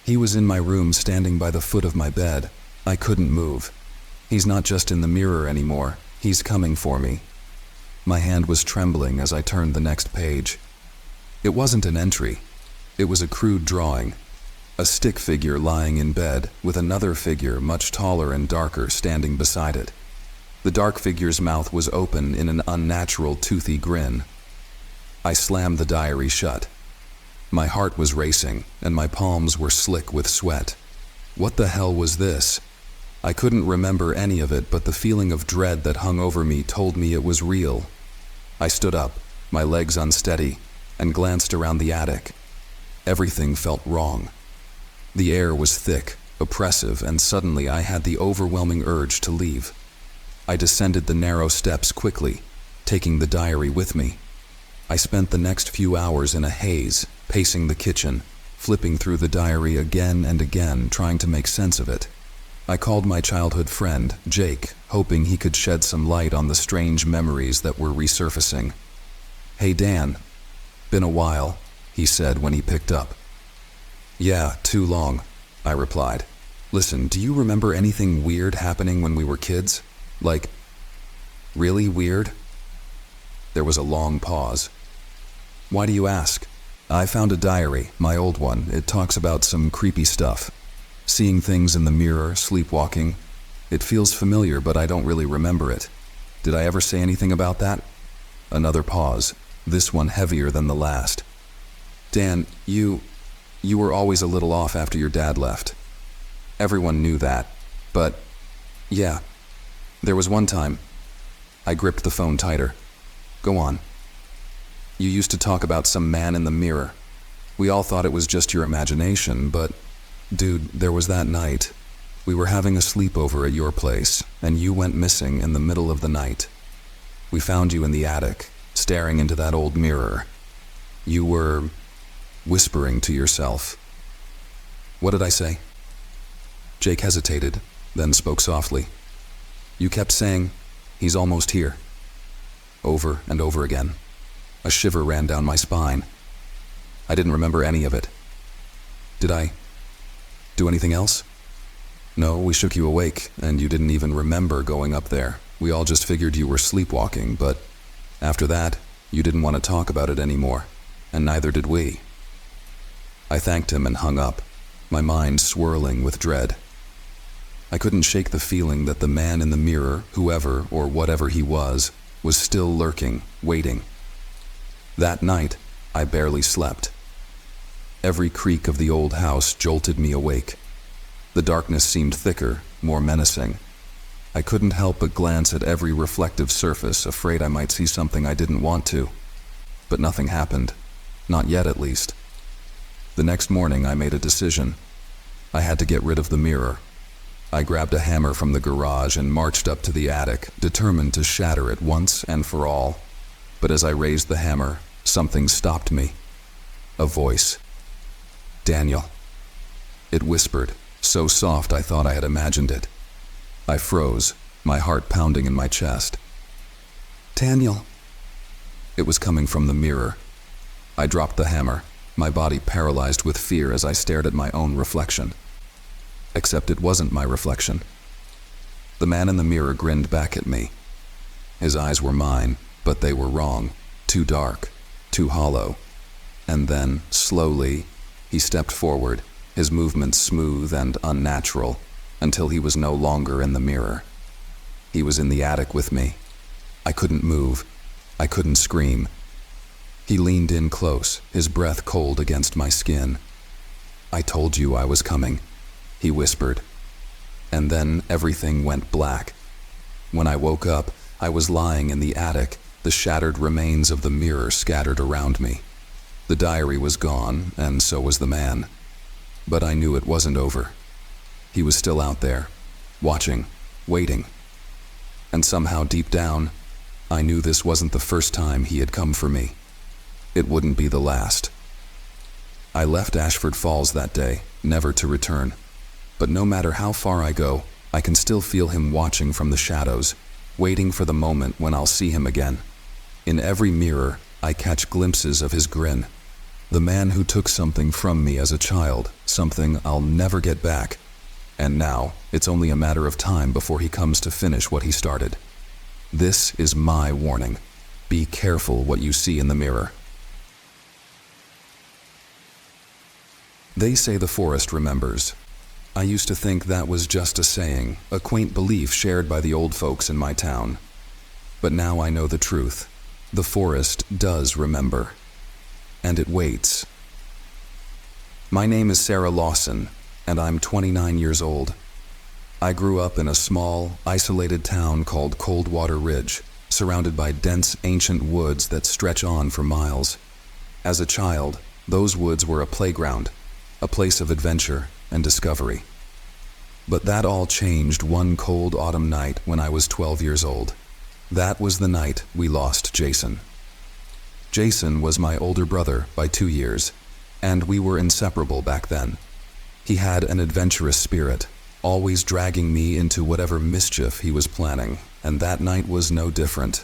Speaker 1: He was in my room standing by the foot of my bed. I couldn't move. He's not just in the mirror anymore. He's coming for me. My hand was trembling as I turned the next page. It wasn't an entry. It was a crude drawing. A stick figure lying in bed, with another figure much taller and darker standing beside it. The dark figure's mouth was open in an unnatural toothy grin. I slammed the diary shut. My heart was racing, and my palms were slick with sweat. What the hell was this? I couldn't remember any of it, but the feeling of dread that hung over me told me it was real. I stood up, my legs unsteady, and glanced around the attic. Everything felt wrong. The air was thick, oppressive, and suddenly I had the overwhelming urge to leave. I descended the narrow steps quickly, taking the diary with me. I spent the next few hours in a haze, pacing the kitchen, flipping through the diary again and again, trying to make sense of it. I called my childhood friend, Jake, hoping he could shed some light on the strange memories that were resurfacing. "Hey Dan, been a while," he said when he picked up. "Yeah, too long," I replied. "Listen, do you remember anything weird happening when we were kids? Like, really weird?" There was a long pause. "Why do you ask?" "I found a diary, my old one. It talks about some creepy stuff. Seeing things in the mirror, sleepwalking. It feels familiar, but I don't really remember it. Did I ever say anything about that?" Another pause, this one heavier than the last. "Dan, you were always a little off after your dad left. Everyone knew that, but yeah, there was one time." I gripped the phone tighter. "Go on." "You used to talk about some man in the mirror. We all thought it was just your imagination, but dude, there was that night. We were having a sleepover at your place, and you went missing in the middle of the night. We found you in the attic, staring into that old mirror. You were whispering to yourself." "What did I say?" Jake hesitated, then spoke softly. "You kept saying, 'He's almost here,' over and over again." A shiver ran down my spine. I didn't remember any of it. "Did I do anything else?" "No, we shook you awake, and you didn't even remember going up there. We all just figured you were sleepwalking, but after that, you didn't want to talk about it anymore, and neither did we." I thanked him and hung up, my mind swirling with dread. I couldn't shake the feeling that the man in the mirror, whoever or whatever he was still lurking, waiting. That night, I barely slept. Every creak of the old house jolted me awake. The darkness seemed thicker, more menacing. I couldn't help but glance at every reflective surface, afraid I might see something I didn't want to. But nothing happened. Not yet, at least. The next morning, I made a decision. I had to get rid of the mirror. I grabbed a hammer from the garage and marched up to the attic, determined to shatter it once and for all. But as I raised the hammer, something stopped me. A voice. "Daniel." It whispered, so soft I thought I had imagined it. I froze, my heart pounding in my chest. "Daniel." It was coming from the mirror. I dropped the hammer, my body paralyzed with fear as I stared at my own reflection. Except it wasn't my reflection. The man in the mirror grinned back at me. His eyes were mine, but they were wrong, too dark, too hollow. And then, slowly, he stepped forward, his movements smooth and unnatural, until he was no longer in the mirror. He was in the attic with me. I couldn't move. I couldn't scream. He leaned in close, his breath cold against my skin. "I told you I was coming," he whispered. And then everything went black. When I woke up, I was lying in the attic, the shattered remains of the mirror scattered around me. The diary was gone, and so was the man. But I knew it wasn't over. He was still out there, watching, waiting. And somehow deep down, I knew this wasn't the first time he had come for me. It wouldn't be the last. I left Ashford Falls that day, never to return. But no matter how far I go, I can still feel him watching from the shadows, waiting for the moment when I'll see him again. In every mirror, I catch glimpses of his grin. The man who took something from me as a child, something I'll never get back. And now, it's only a matter of time before he comes to finish what he started. This is my warning. Be careful what you see in the mirror. They say the forest remembers. I used to think that was just a saying, a quaint belief shared by the old folks in my town. But now I know the truth. The forest does remember. And it waits. My name is Sarah Lawson, and I'm 29 years old. I grew up in a small, isolated town called Coldwater Ridge, surrounded by dense, ancient woods that stretch on for miles. As a child, those woods were a playground, a place of adventure and discovery. But that all changed one cold autumn night when I was 12 years old. That was the night we lost Jason. Jason was my older brother by 2 years, and we were inseparable back then. He had an adventurous spirit, always dragging me into whatever mischief he was planning, and that night was no different.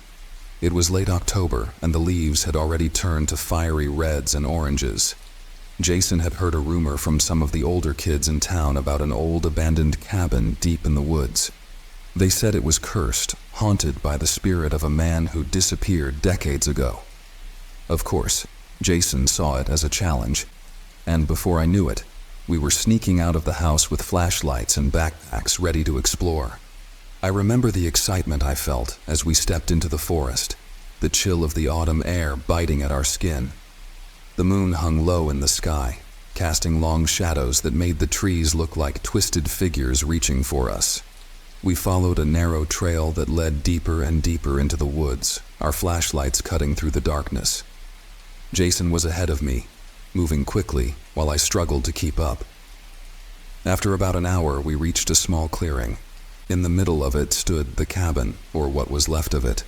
Speaker 1: It was late October, and the leaves had already turned to fiery reds and oranges. Jason had heard a rumor from some of the older kids in town about an old abandoned cabin deep in the woods. They said it was cursed, haunted by the spirit of a man who disappeared decades ago. Of course, Jason saw it as a challenge, and before I knew it, we were sneaking out of the house with flashlights and backpacks ready to explore. I remember the excitement I felt as we stepped into the forest, the chill of the autumn air biting at our skin. The moon hung low in the sky, casting long shadows that made the trees look like twisted figures reaching for us. We followed a narrow trail that led deeper and deeper into the woods, our flashlights cutting through the darkness. Jason was ahead of me, moving quickly while I struggled to keep up. After about an hour, we reached a small clearing. In the middle of it stood the cabin, or what was left of it.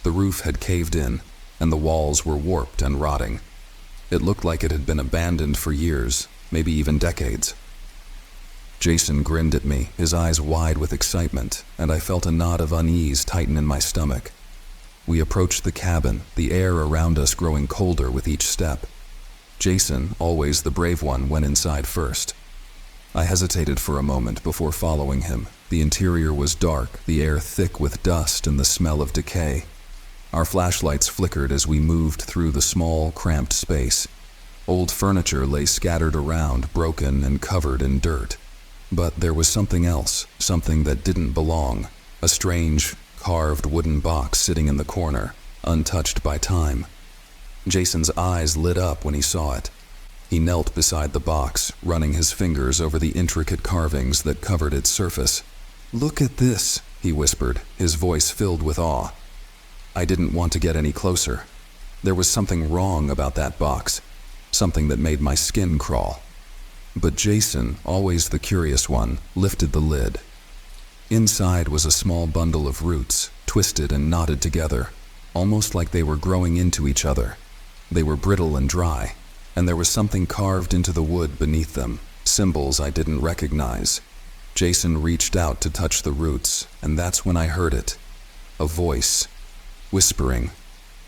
Speaker 1: The roof had caved in, and the walls were warped and rotting. It looked like it had been abandoned for years, maybe even decades. Jason grinned at me, his eyes wide with excitement, and I felt a knot of unease tighten in my stomach. We approached the cabin, the air around us growing colder with each step. Jason, always the brave one, went inside first. I hesitated for a moment before following him. The interior was dark, the air thick with dust and the smell of decay. Our flashlights flickered as we moved through the small, cramped space. Old furniture lay scattered around, broken and covered in dirt. But there was something else, something that didn't belong. A strange, carved wooden box sitting in the corner, untouched by time. Jason's eyes lit up when he saw it. He knelt beside the box, running his fingers over the intricate carvings that covered its surface. "Look at this," he whispered, his voice filled with awe. I didn't want to get any closer. There was something wrong about that box, something that made my skin crawl. But Jason, always the curious one, lifted the lid. Inside was a small bundle of roots, twisted and knotted together, almost like they were growing into each other. They were brittle and dry, and there was something carved into the wood beneath them, symbols I didn't recognize. Jason reached out to touch the roots, and that's when I heard it. A voice, whispering,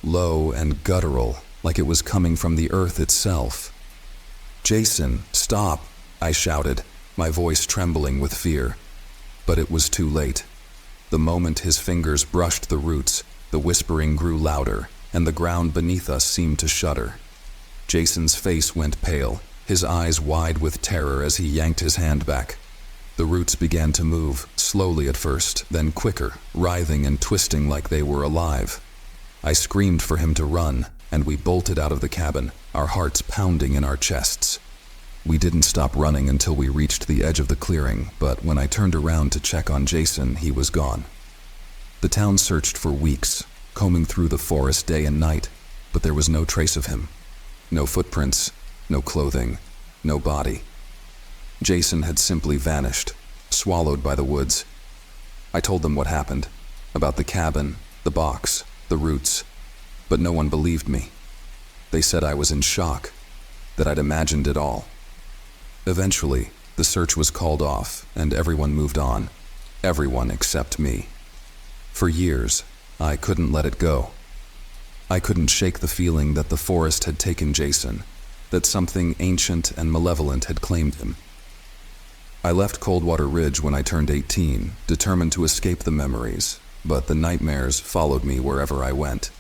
Speaker 1: low and guttural, like it was coming from the earth itself. "Jason, stop," I shouted, my voice trembling with fear. But it was too late. The moment his fingers brushed the roots, the whispering grew louder, and the ground beneath us seemed to shudder. Jason's face went pale, his eyes wide with terror as he yanked his hand back. The roots began to move, slowly at first, then quicker, writhing and twisting like they were alive. I screamed for him to run, and we bolted out of the cabin, our hearts pounding in our chests. We didn't stop running until we reached the edge of the clearing, but when I turned around to check on Jason, he was gone. The town searched for weeks, combing through the forest day and night, but there was no trace of him. No footprints, no clothing, no body. Jason had simply vanished, swallowed by the woods. I told them what happened, about the cabin, the box, the roots, but no one believed me. They said I was in shock, that I'd imagined it all. Eventually, the search was called off and everyone moved on. Everyone except me. For years, I couldn't let it go. I couldn't shake the feeling that the forest had taken Jason, that something ancient and malevolent had claimed him. I left Coldwater Ridge when I turned 18, determined to escape the memories, but the nightmares followed me wherever I went.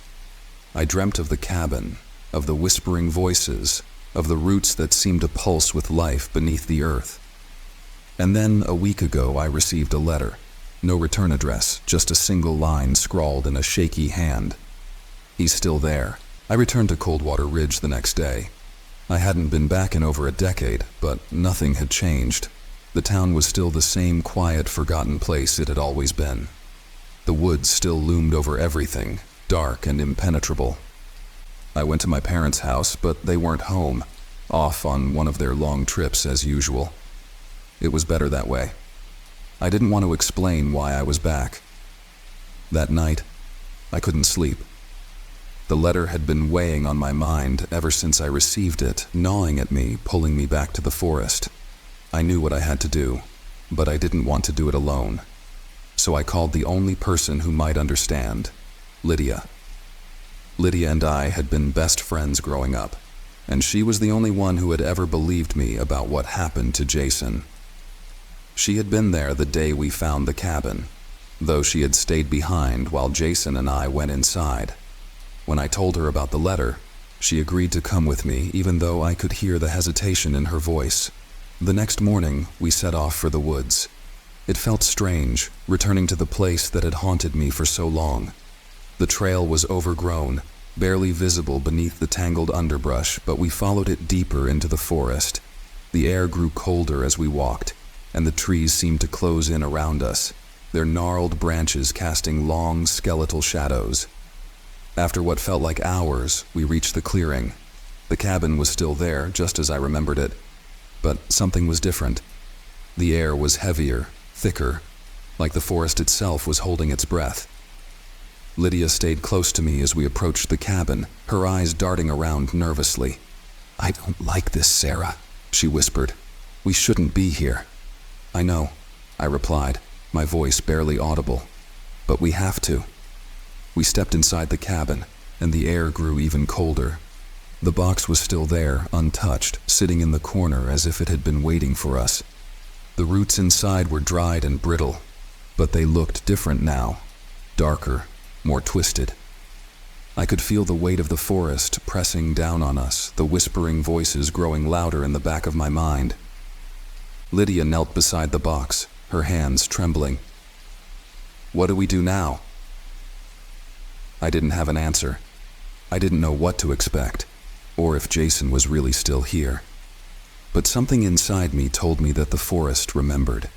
Speaker 1: I dreamt of the cabin, of the whispering voices, of the roots that seemed to pulse with life beneath the earth. And then, a week ago, I received a letter. No return address, just a single line scrawled in a shaky hand. "He's still there." I returned to Coldwater Ridge the next day. I hadn't been back in over a decade, but nothing had changed. The town was still the same quiet, forgotten place it had always been. The woods still loomed over everything, dark and impenetrable. I went to my parents' house, but they weren't home, off on one of their long trips as usual. It was better that way. I didn't want to explain why I was back. That night, I couldn't sleep. The letter had been weighing on my mind ever since I received it, gnawing at me, pulling me back to the forest. I knew what I had to do, but I didn't want to do it alone. So I called the only person who might understand, Lydia. Lydia and I had been best friends growing up, and she was the only one who had ever believed me about what happened to Jason. She had been there the day we found the cabin, though she had stayed behind while Jason and I went inside. When I told her about the letter, she agreed to come with me, even though I could hear the hesitation in her voice. The next morning, we set off for the woods. It felt strange, returning to the place that had haunted me for so long. The trail was overgrown, barely visible beneath the tangled underbrush, but we followed it deeper into the forest. The air grew colder as we walked, and the trees seemed to close in around us, their gnarled branches casting long, skeletal shadows. After what felt like hours, we reached the clearing. The cabin was still there, just as I remembered it, but something was different. The air was heavier, thicker, like the forest itself was holding its breath. Lydia stayed close to me as we approached the cabin, her eyes darting around nervously. "I don't like this, Sarah," she whispered. "We shouldn't be here." "I know," I replied, my voice barely audible. "But we have to." We stepped inside the cabin, and the air grew even colder. The box was still there, untouched, sitting in the corner as if it had been waiting for us. The roots inside were dried and brittle, but they looked different now, darker, more twisted. I could feel the weight of the forest pressing down on us, the whispering voices growing louder in the back of my mind. Lydia knelt beside the box, her hands trembling. "What do we do now?" I didn't have an answer. I didn't know what to expect, or if Jason was really still here. But something inside me told me that the forest remembered,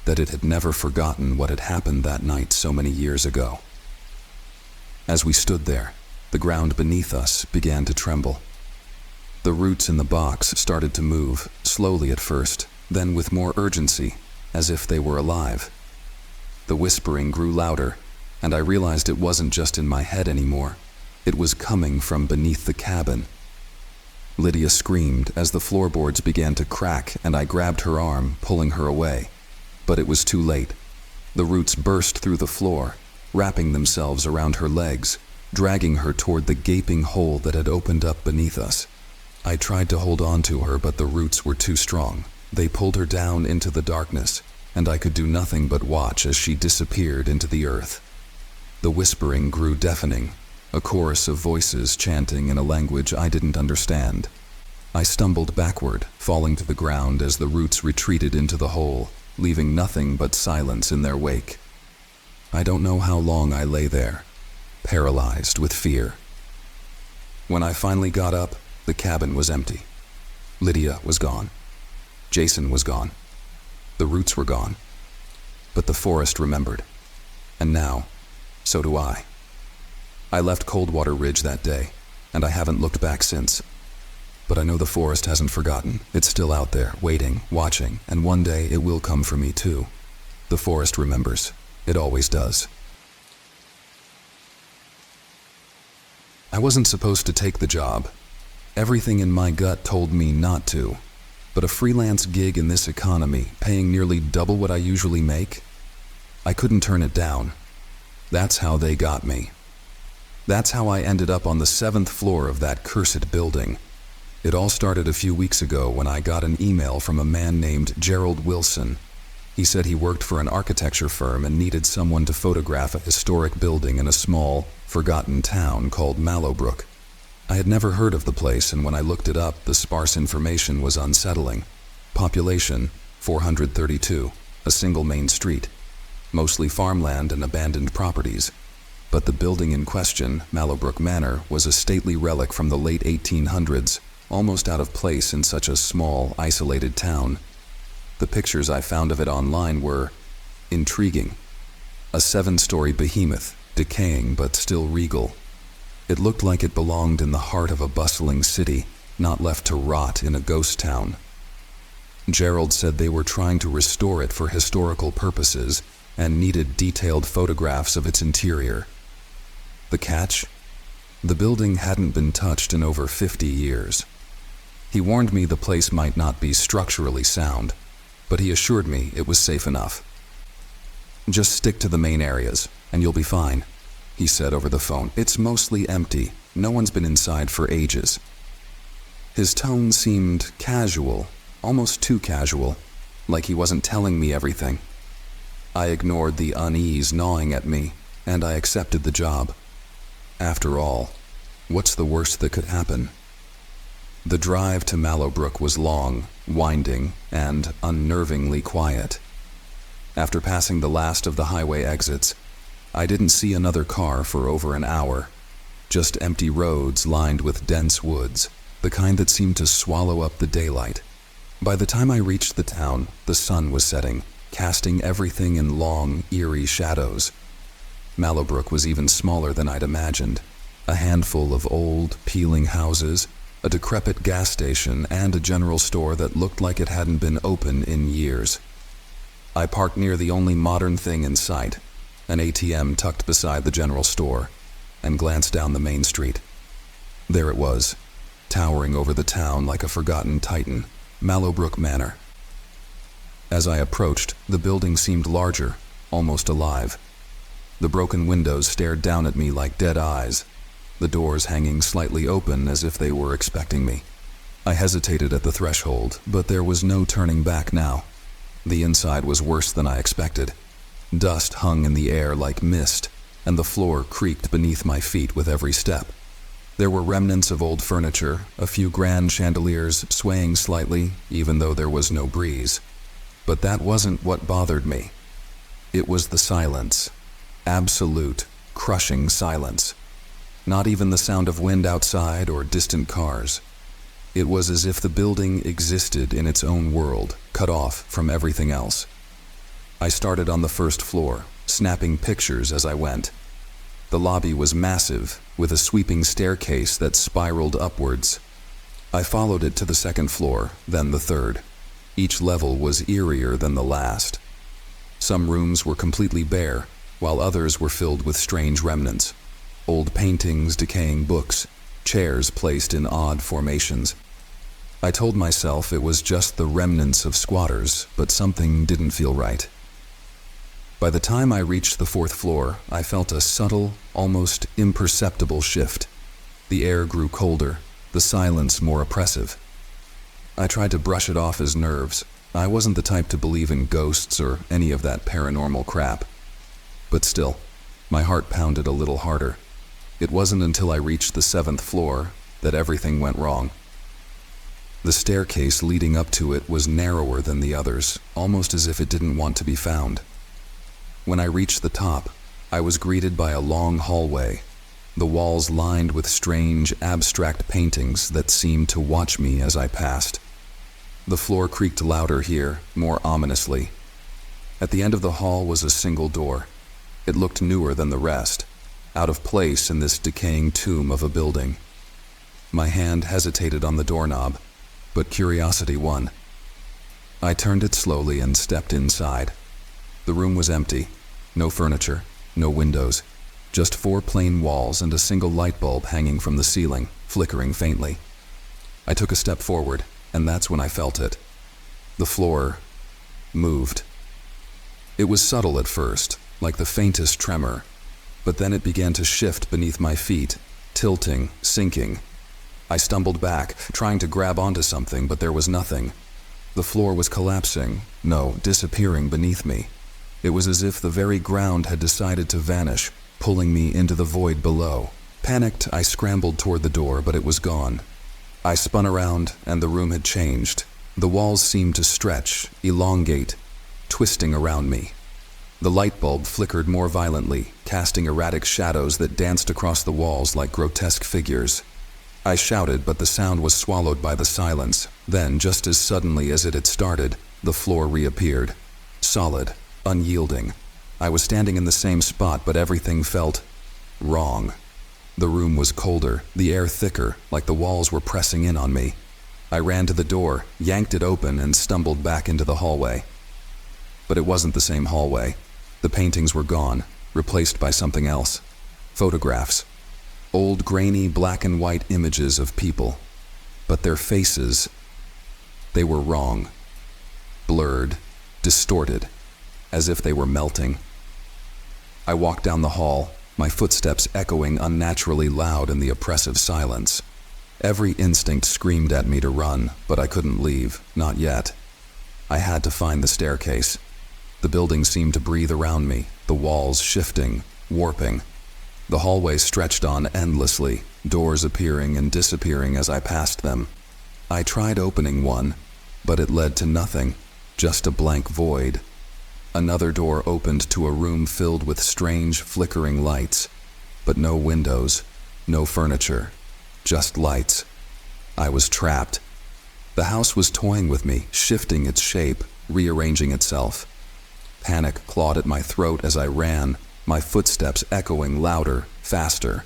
Speaker 1: that it had never forgotten what had happened that night so many years ago. As we stood there, the ground beneath us began to tremble. The roots in the box started to move, slowly at first, then with more urgency, as if they were alive. The whispering grew louder, and I realized it wasn't just in my head anymore. It was coming from beneath the cabin. Lydia screamed as the floorboards began to crack, and I grabbed her arm, pulling her away. But it was too late. The roots burst through the floor, wrapping themselves around her legs, dragging her toward the gaping hole that had opened up beneath us. I tried to hold on to her, but the roots were too strong. They pulled her down into the darkness, and I could do nothing but watch as she disappeared into the earth. The whispering grew deafening, a chorus of voices chanting in a language I didn't understand. I stumbled backward, falling to the ground as the roots retreated into the hole, leaving nothing but silence in their wake. I don't know how long I lay there, paralyzed with fear. When I finally got up, the cabin was empty. Lydia was gone. Jason was gone. The roots were gone. But the forest remembered. And now, so do I. I left Coldwater Ridge that day, and I haven't looked back since. But I know the forest hasn't forgotten. It's still out there, waiting, watching, and one day it will come for me too. The forest remembers. It always does. I wasn't supposed to take the job. Everything in my gut told me not to. But a freelance gig in this economy, paying nearly double what I usually make, I couldn't turn it down. That's how they got me. That's how I ended up on the 7th floor of that cursed building. It all started a few weeks ago when I got an email from a man named Gerald Wilson. He said he worked for an architecture firm and needed someone to photograph a historic building in a small, forgotten town called Mallowbrook. I had never heard of the place, and when I looked it up, the sparse information was unsettling. Population, 432, a single main street, mostly farmland and abandoned properties. But the building in question, Mallowbrook Manor, was a stately relic from the late 1800s, almost out of place in such a small, isolated town. The pictures I found of it online were intriguing. A 7-story behemoth, decaying but still regal. It looked like it belonged in the heart of a bustling city, not left to rot in a ghost town. Gerald said they were trying to restore it for historical purposes and needed detailed photographs of its interior. The catch? The building hadn't been touched in over 50 years. He warned me the place might not be structurally sound, but he assured me it was safe enough. "Just stick to the main areas, and you'll be fine," he said over the phone. "It's mostly empty. No one's been inside for ages." His tone seemed casual, almost too casual, like he wasn't telling me everything. I ignored the unease gnawing at me, and I accepted the job. After all, what's the worst that could happen? The drive to Mallowbrook was long, winding, and unnervingly quiet. After passing the last of the highway exits, I didn't see another car for over an hour. Just empty roads lined with dense woods, the kind that seemed to swallow up the daylight. By the time I reached the town, the sun was setting, casting everything in long, eerie shadows. Mallowbrook was even smaller than I'd imagined. A handful of old, peeling houses, a decrepit gas station, and a general store that looked like it hadn't been open in years. I parked near the only modern thing in sight, an ATM tucked beside the general store, and glanced down the main street. There it was, towering over the town like a forgotten titan, Mallowbrook Manor. As I approached, the building seemed larger, almost alive. The broken windows stared down at me like dead eyes, the doors hanging slightly open as if they were expecting me. I hesitated at the threshold, but there was no turning back now. The inside was worse than I expected. Dust hung in the air like mist, and the floor creaked beneath my feet with every step. There were remnants of old furniture, a few grand chandeliers swaying slightly, even though there was no breeze. But that wasn't what bothered me. It was the silence. Absolute, crushing silence. Not even the sound of wind outside or distant cars. It was as if the building existed in its own world, cut off from everything else. I started on the first floor, snapping pictures as I went. The lobby was massive, with a sweeping staircase that spiraled upwards. I followed it to the second floor, then the third. Each level was eerier than the last. Some rooms were completely bare, while others were filled with strange remnants. Old paintings, decaying books, chairs placed in odd formations. I told myself it was just the remnants of squatters, but something didn't feel right. By the time I reached the fourth floor, I felt a subtle, almost imperceptible shift. The air grew colder, the silence more oppressive. I tried to brush it off as nerves. I wasn't the type to believe in ghosts or any of that paranormal crap. But still, my heart pounded a little harder. It wasn't until I reached the seventh floor that everything went wrong. The staircase leading up to it was narrower than the others, almost as if it didn't want to be found. When I reached the top, I was greeted by a long hallway, the walls lined with strange, abstract paintings that seemed to watch me as I passed. The floor creaked louder here, more ominously. At the end of the hall was a single door. It looked newer than the rest, out of place in this decaying tomb of a building. My hand hesitated on the doorknob, but curiosity won. I turned it slowly and stepped inside. The room was empty. No furniture, no windows, just 4 plain walls and a single light bulb hanging from the ceiling, flickering faintly. I took a step forward, and that's when I felt it. The floor moved. It was subtle at first, like the faintest tremor, but then it began to shift beneath my feet, tilting, sinking. I stumbled back, trying to grab onto something, but there was nothing. The floor was collapsing, no, disappearing beneath me. It was as if the very ground had decided to vanish, pulling me into the void below. Panicked, I scrambled toward the door, but it was gone. I spun around, and the room had changed. The walls seemed to stretch, elongate, twisting around me. The light bulb flickered more violently, casting erratic shadows that danced across the walls like grotesque figures. I shouted, but the sound was swallowed by the silence. Then, just as suddenly as it had started, the floor reappeared. Solid, unyielding. I was standing in the same spot, but everything felt wrong. The room was colder, the air thicker, like the walls were pressing in on me. I ran to the door, yanked it open, and stumbled back into the hallway. But it wasn't the same hallway. The paintings were gone, replaced by something else. Photographs. Old, grainy, black and white images of people. But their faces, they were wrong. Blurred, distorted, as if they were melting. I walked down the hall, my footsteps echoing unnaturally loud in the oppressive silence. Every instinct screamed at me to run, but I couldn't leave, not yet. I had to find the staircase. The building seemed to breathe around me, the walls shifting, warping. The hallway stretched on endlessly, doors appearing and disappearing as I passed them. I tried opening one, but it led to nothing, just a blank void. Another door opened to a room filled with strange, flickering lights, but no windows, no furniture, just lights. I was trapped. The house was toying with me, shifting its shape, rearranging itself. Panic clawed at my throat as I ran, my footsteps echoing louder, faster.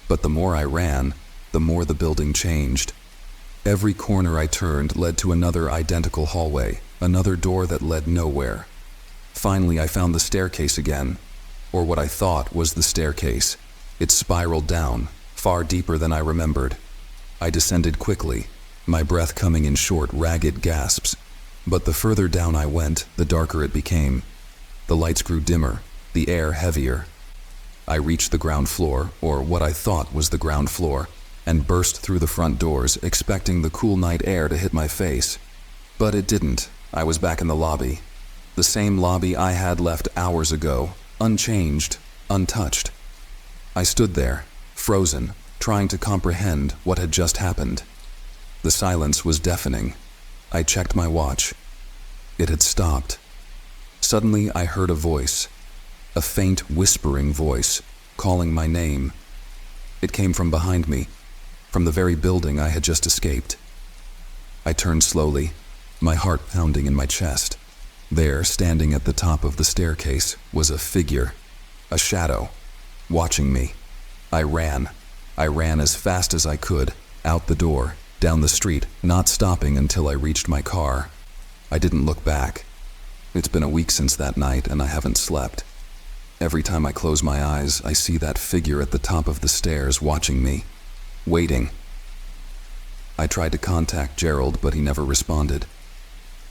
Speaker 1: But the more I ran, the more the building changed. Every corner I turned led to another identical hallway, another door that led nowhere. Finally, I found the staircase again, or what I thought was the staircase. It spiraled down, far deeper than I remembered. I descended quickly, my breath coming in short, ragged gasps. But the further down I went, the darker it became. The lights grew dimmer, the air heavier. I reached the ground floor, or what I thought was the ground floor, and burst through the front doors, expecting the cool night air to hit my face. But it didn't. I was back in the lobby. The same lobby I had left hours ago, unchanged, untouched. I stood there, frozen, trying to comprehend what had just happened. The silence was deafening. I checked my watch. It had stopped. Suddenly I heard a voice, a faint whispering voice, calling my name. It came from behind me, from the very building I had just escaped. I turned slowly, my heart pounding in my chest. There, standing at the top of the staircase, was a figure, a shadow, watching me. I ran as fast as I could, out the door, down the street, not stopping until I reached my car. I didn't look back. It's been a week since that night, and I haven't slept. Every time I close my eyes, I see that figure at the top of the stairs watching me, waiting. I tried to contact Gerald, but he never responded.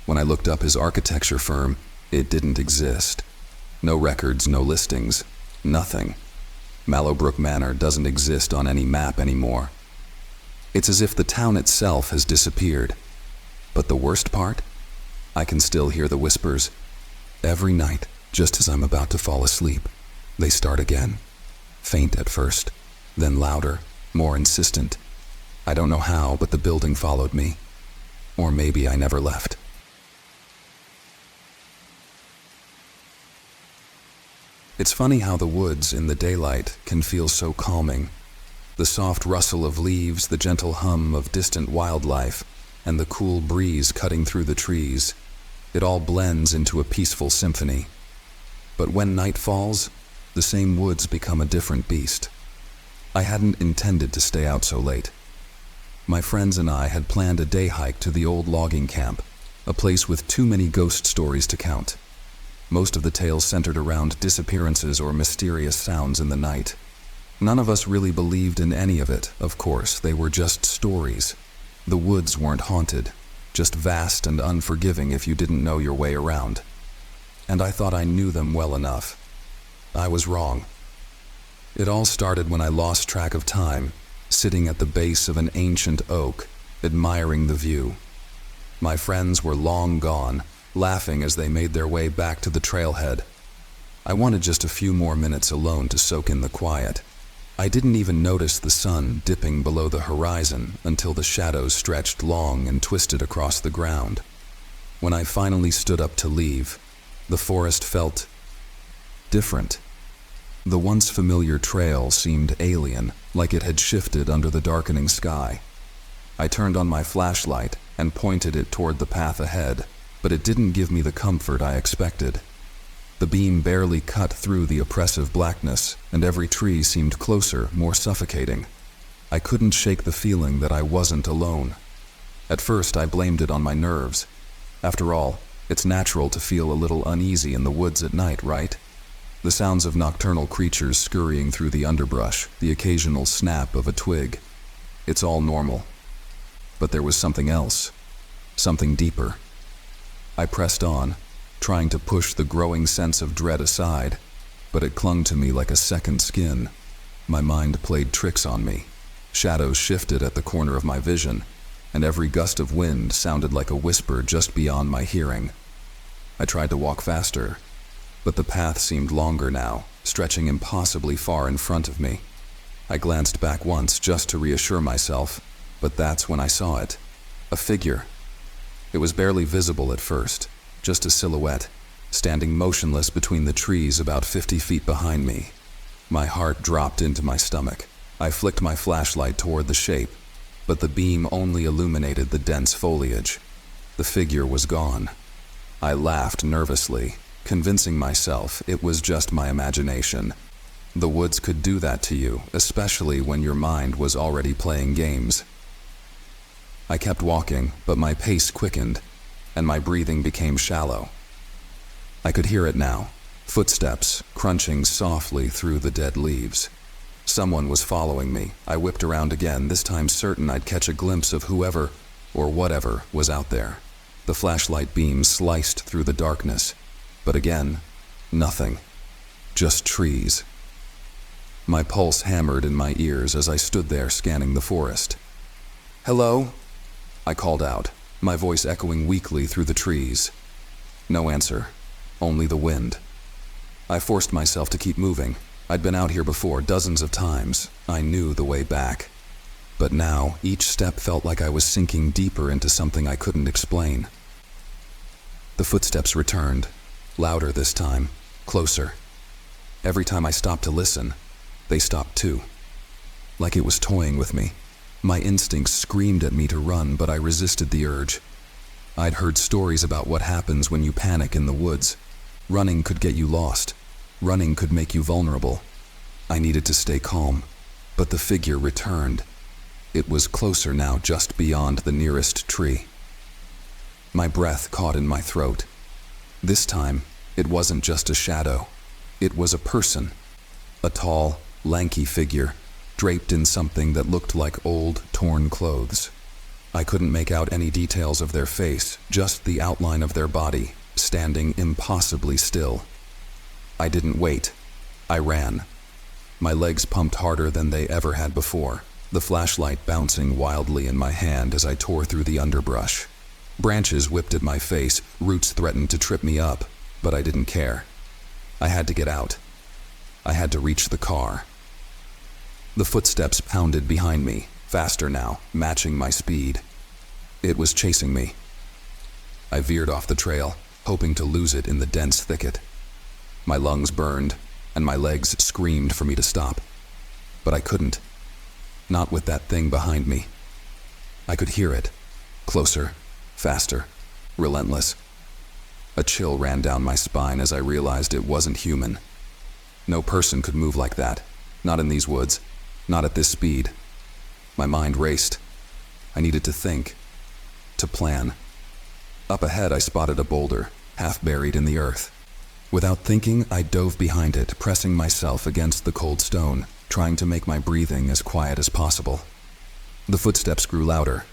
Speaker 1: When I looked up his architecture firm, it didn't exist. No records, no listings, nothing. Mallowbrook Manor doesn't exist on any map anymore. It's as if the town itself has disappeared. But the worst part? I can still hear the whispers. Every night, just as I'm about to fall asleep, they start again. Faint at first, then louder, more insistent. I don't know how, but the building followed me. Or maybe I never left. It's funny how the woods in the daylight can feel so calming. The soft rustle of leaves, the gentle hum of distant wildlife, and the cool breeze cutting through the trees. It all blends into a peaceful symphony. But when night falls, the same woods become a different beast. I hadn't intended to stay out so late. My friends and I had planned a day hike to the old logging camp, a place with too many ghost stories to count. Most of the tales centered around disappearances or mysterious sounds in the night. None of us really believed in any of it, of course. They were just stories. The woods weren't haunted, just vast and unforgiving if you didn't know your way around. And I thought I knew them well enough. I was wrong. It all started when I lost track of time, sitting at the base of an ancient oak, admiring the view. My friends were long gone, laughing as they made their way back to the trailhead. I wanted just a few more minutes alone to soak in the quiet. I didn't even notice the sun dipping below the horizon until the shadows stretched long and twisted across the ground. When I finally stood up to leave, the forest felt different. The once familiar trail seemed alien, like it had shifted under the darkening sky. I turned on my flashlight and pointed it toward the path ahead, but it didn't give me the comfort I expected. The beam barely cut through the oppressive blackness, and every tree seemed closer, more suffocating. I couldn't shake the feeling that I wasn't alone. At first, I blamed it on my nerves. After all, it's natural to feel a little uneasy in the woods at night, right? The sounds of nocturnal creatures scurrying through the underbrush, the occasional snap of a twig. It's all normal. But there was something else, something deeper. I pressed on, trying to push the growing sense of dread aside, but it clung to me like a second skin. My mind played tricks on me. Shadows shifted at the corner of my vision, and every gust of wind sounded like a whisper just beyond my hearing. I tried to walk faster, but the path seemed longer now, stretching impossibly far in front of me. I glanced back once just to reassure myself, but that's when I saw it. A figure. It was barely visible at first, just a silhouette, standing motionless between the trees about 50 feet behind me. My heart dropped into my stomach. I flicked my flashlight toward the shape, but the beam only illuminated the dense foliage. The figure was gone. I laughed nervously, convincing myself it was just my imagination. The woods could do that to you, especially when your mind was already playing games. I kept walking, but my pace quickened, and my breathing became shallow. I could hear it now, footsteps crunching softly through the dead leaves. Someone was following me. I whipped around again, this time certain I'd catch a glimpse of whoever or whatever was out there. The flashlight beam sliced through the darkness, but again, nothing. Just trees. My pulse hammered in my ears as I stood there scanning the forest. "Hello?" I called out, my voice echoing weakly through the trees. No answer, only the wind. I forced myself to keep moving. I'd been out here before dozens of times. I knew the way back. But now, each step felt like I was sinking deeper into something I couldn't explain. The footsteps returned, louder this time, closer. Every time I stopped to listen, they stopped too. Like it was toying with me. My instincts screamed at me to run, but I resisted the urge. I'd heard stories about what happens when you panic in the woods. Running could get you lost. Running could make you vulnerable. I needed to stay calm, but the figure returned. It was closer now, just beyond the nearest tree. My breath caught in my throat. This time, it wasn't just a shadow. It was a person. A tall, lanky figure, draped in something that looked like old, torn clothes. I couldn't make out any details of their face, just the outline of their body, standing impossibly still. I didn't wait. I ran. My legs pumped harder than they ever had before, the flashlight bouncing wildly in my hand as I tore through the underbrush. Branches whipped at my face, roots threatened to trip me up, but I didn't care. I had to get out. I had to reach the car. The footsteps pounded behind me, faster now, matching my speed. It was chasing me. I veered off the trail, hoping to lose it in the dense thicket. My lungs burned, and my legs screamed for me to stop. But I couldn't. Not with that thing behind me. I could hear it. Closer, faster, relentless. A chill ran down my spine as I realized it wasn't human. No person could move like that. Not in these woods. Not at this speed. My mind raced. I needed to think. To plan. Up ahead I spotted a boulder, half buried in the earth. Without thinking, I dove behind it, pressing myself against the cold stone, trying to make my breathing as quiet as possible. The footsteps grew louder,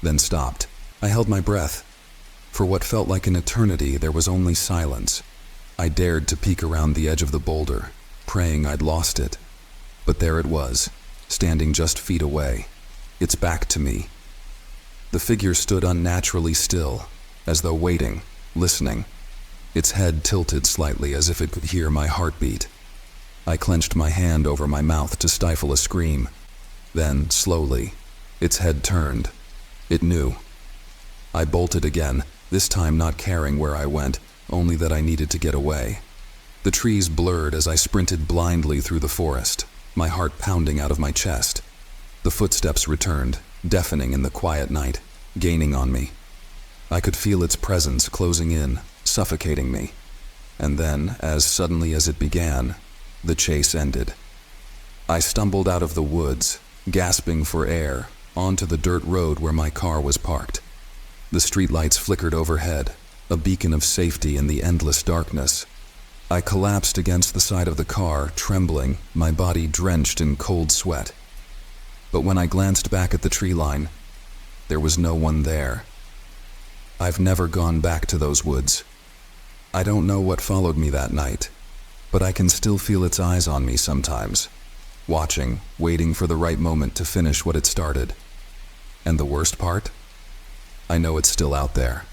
Speaker 1: then stopped. I held my breath. For what felt like an eternity, there was only silence. I dared to peek around the edge of the boulder, praying I'd lost it. But there it was, standing just feet away, its back to me. The figure stood unnaturally still, as though waiting, listening. Its head tilted slightly as if it could hear my heartbeat. I clenched my hand over my mouth to stifle a scream. Then, slowly, its head turned. It knew. I bolted again, this time not caring where I went, only that I needed to get away. The trees blurred as I sprinted blindly through the forest, my heart pounding out of my chest. The footsteps returned, deafening in the quiet night, gaining on me. I could feel its presence closing in, suffocating me. And then, as suddenly as it began, the chase ended. I stumbled out of the woods, gasping for air, onto the dirt road where my car was parked. The streetlights flickered overhead, a beacon of safety in the endless darkness. I collapsed against the side of the car, trembling, my body drenched in cold sweat. But when I glanced back at the tree line, there was no one there. I've never gone back to those woods. I don't know what followed me that night, but I can still feel its eyes on me sometimes, watching, waiting for the right moment to finish what it started. And the worst part? I know it's still out there.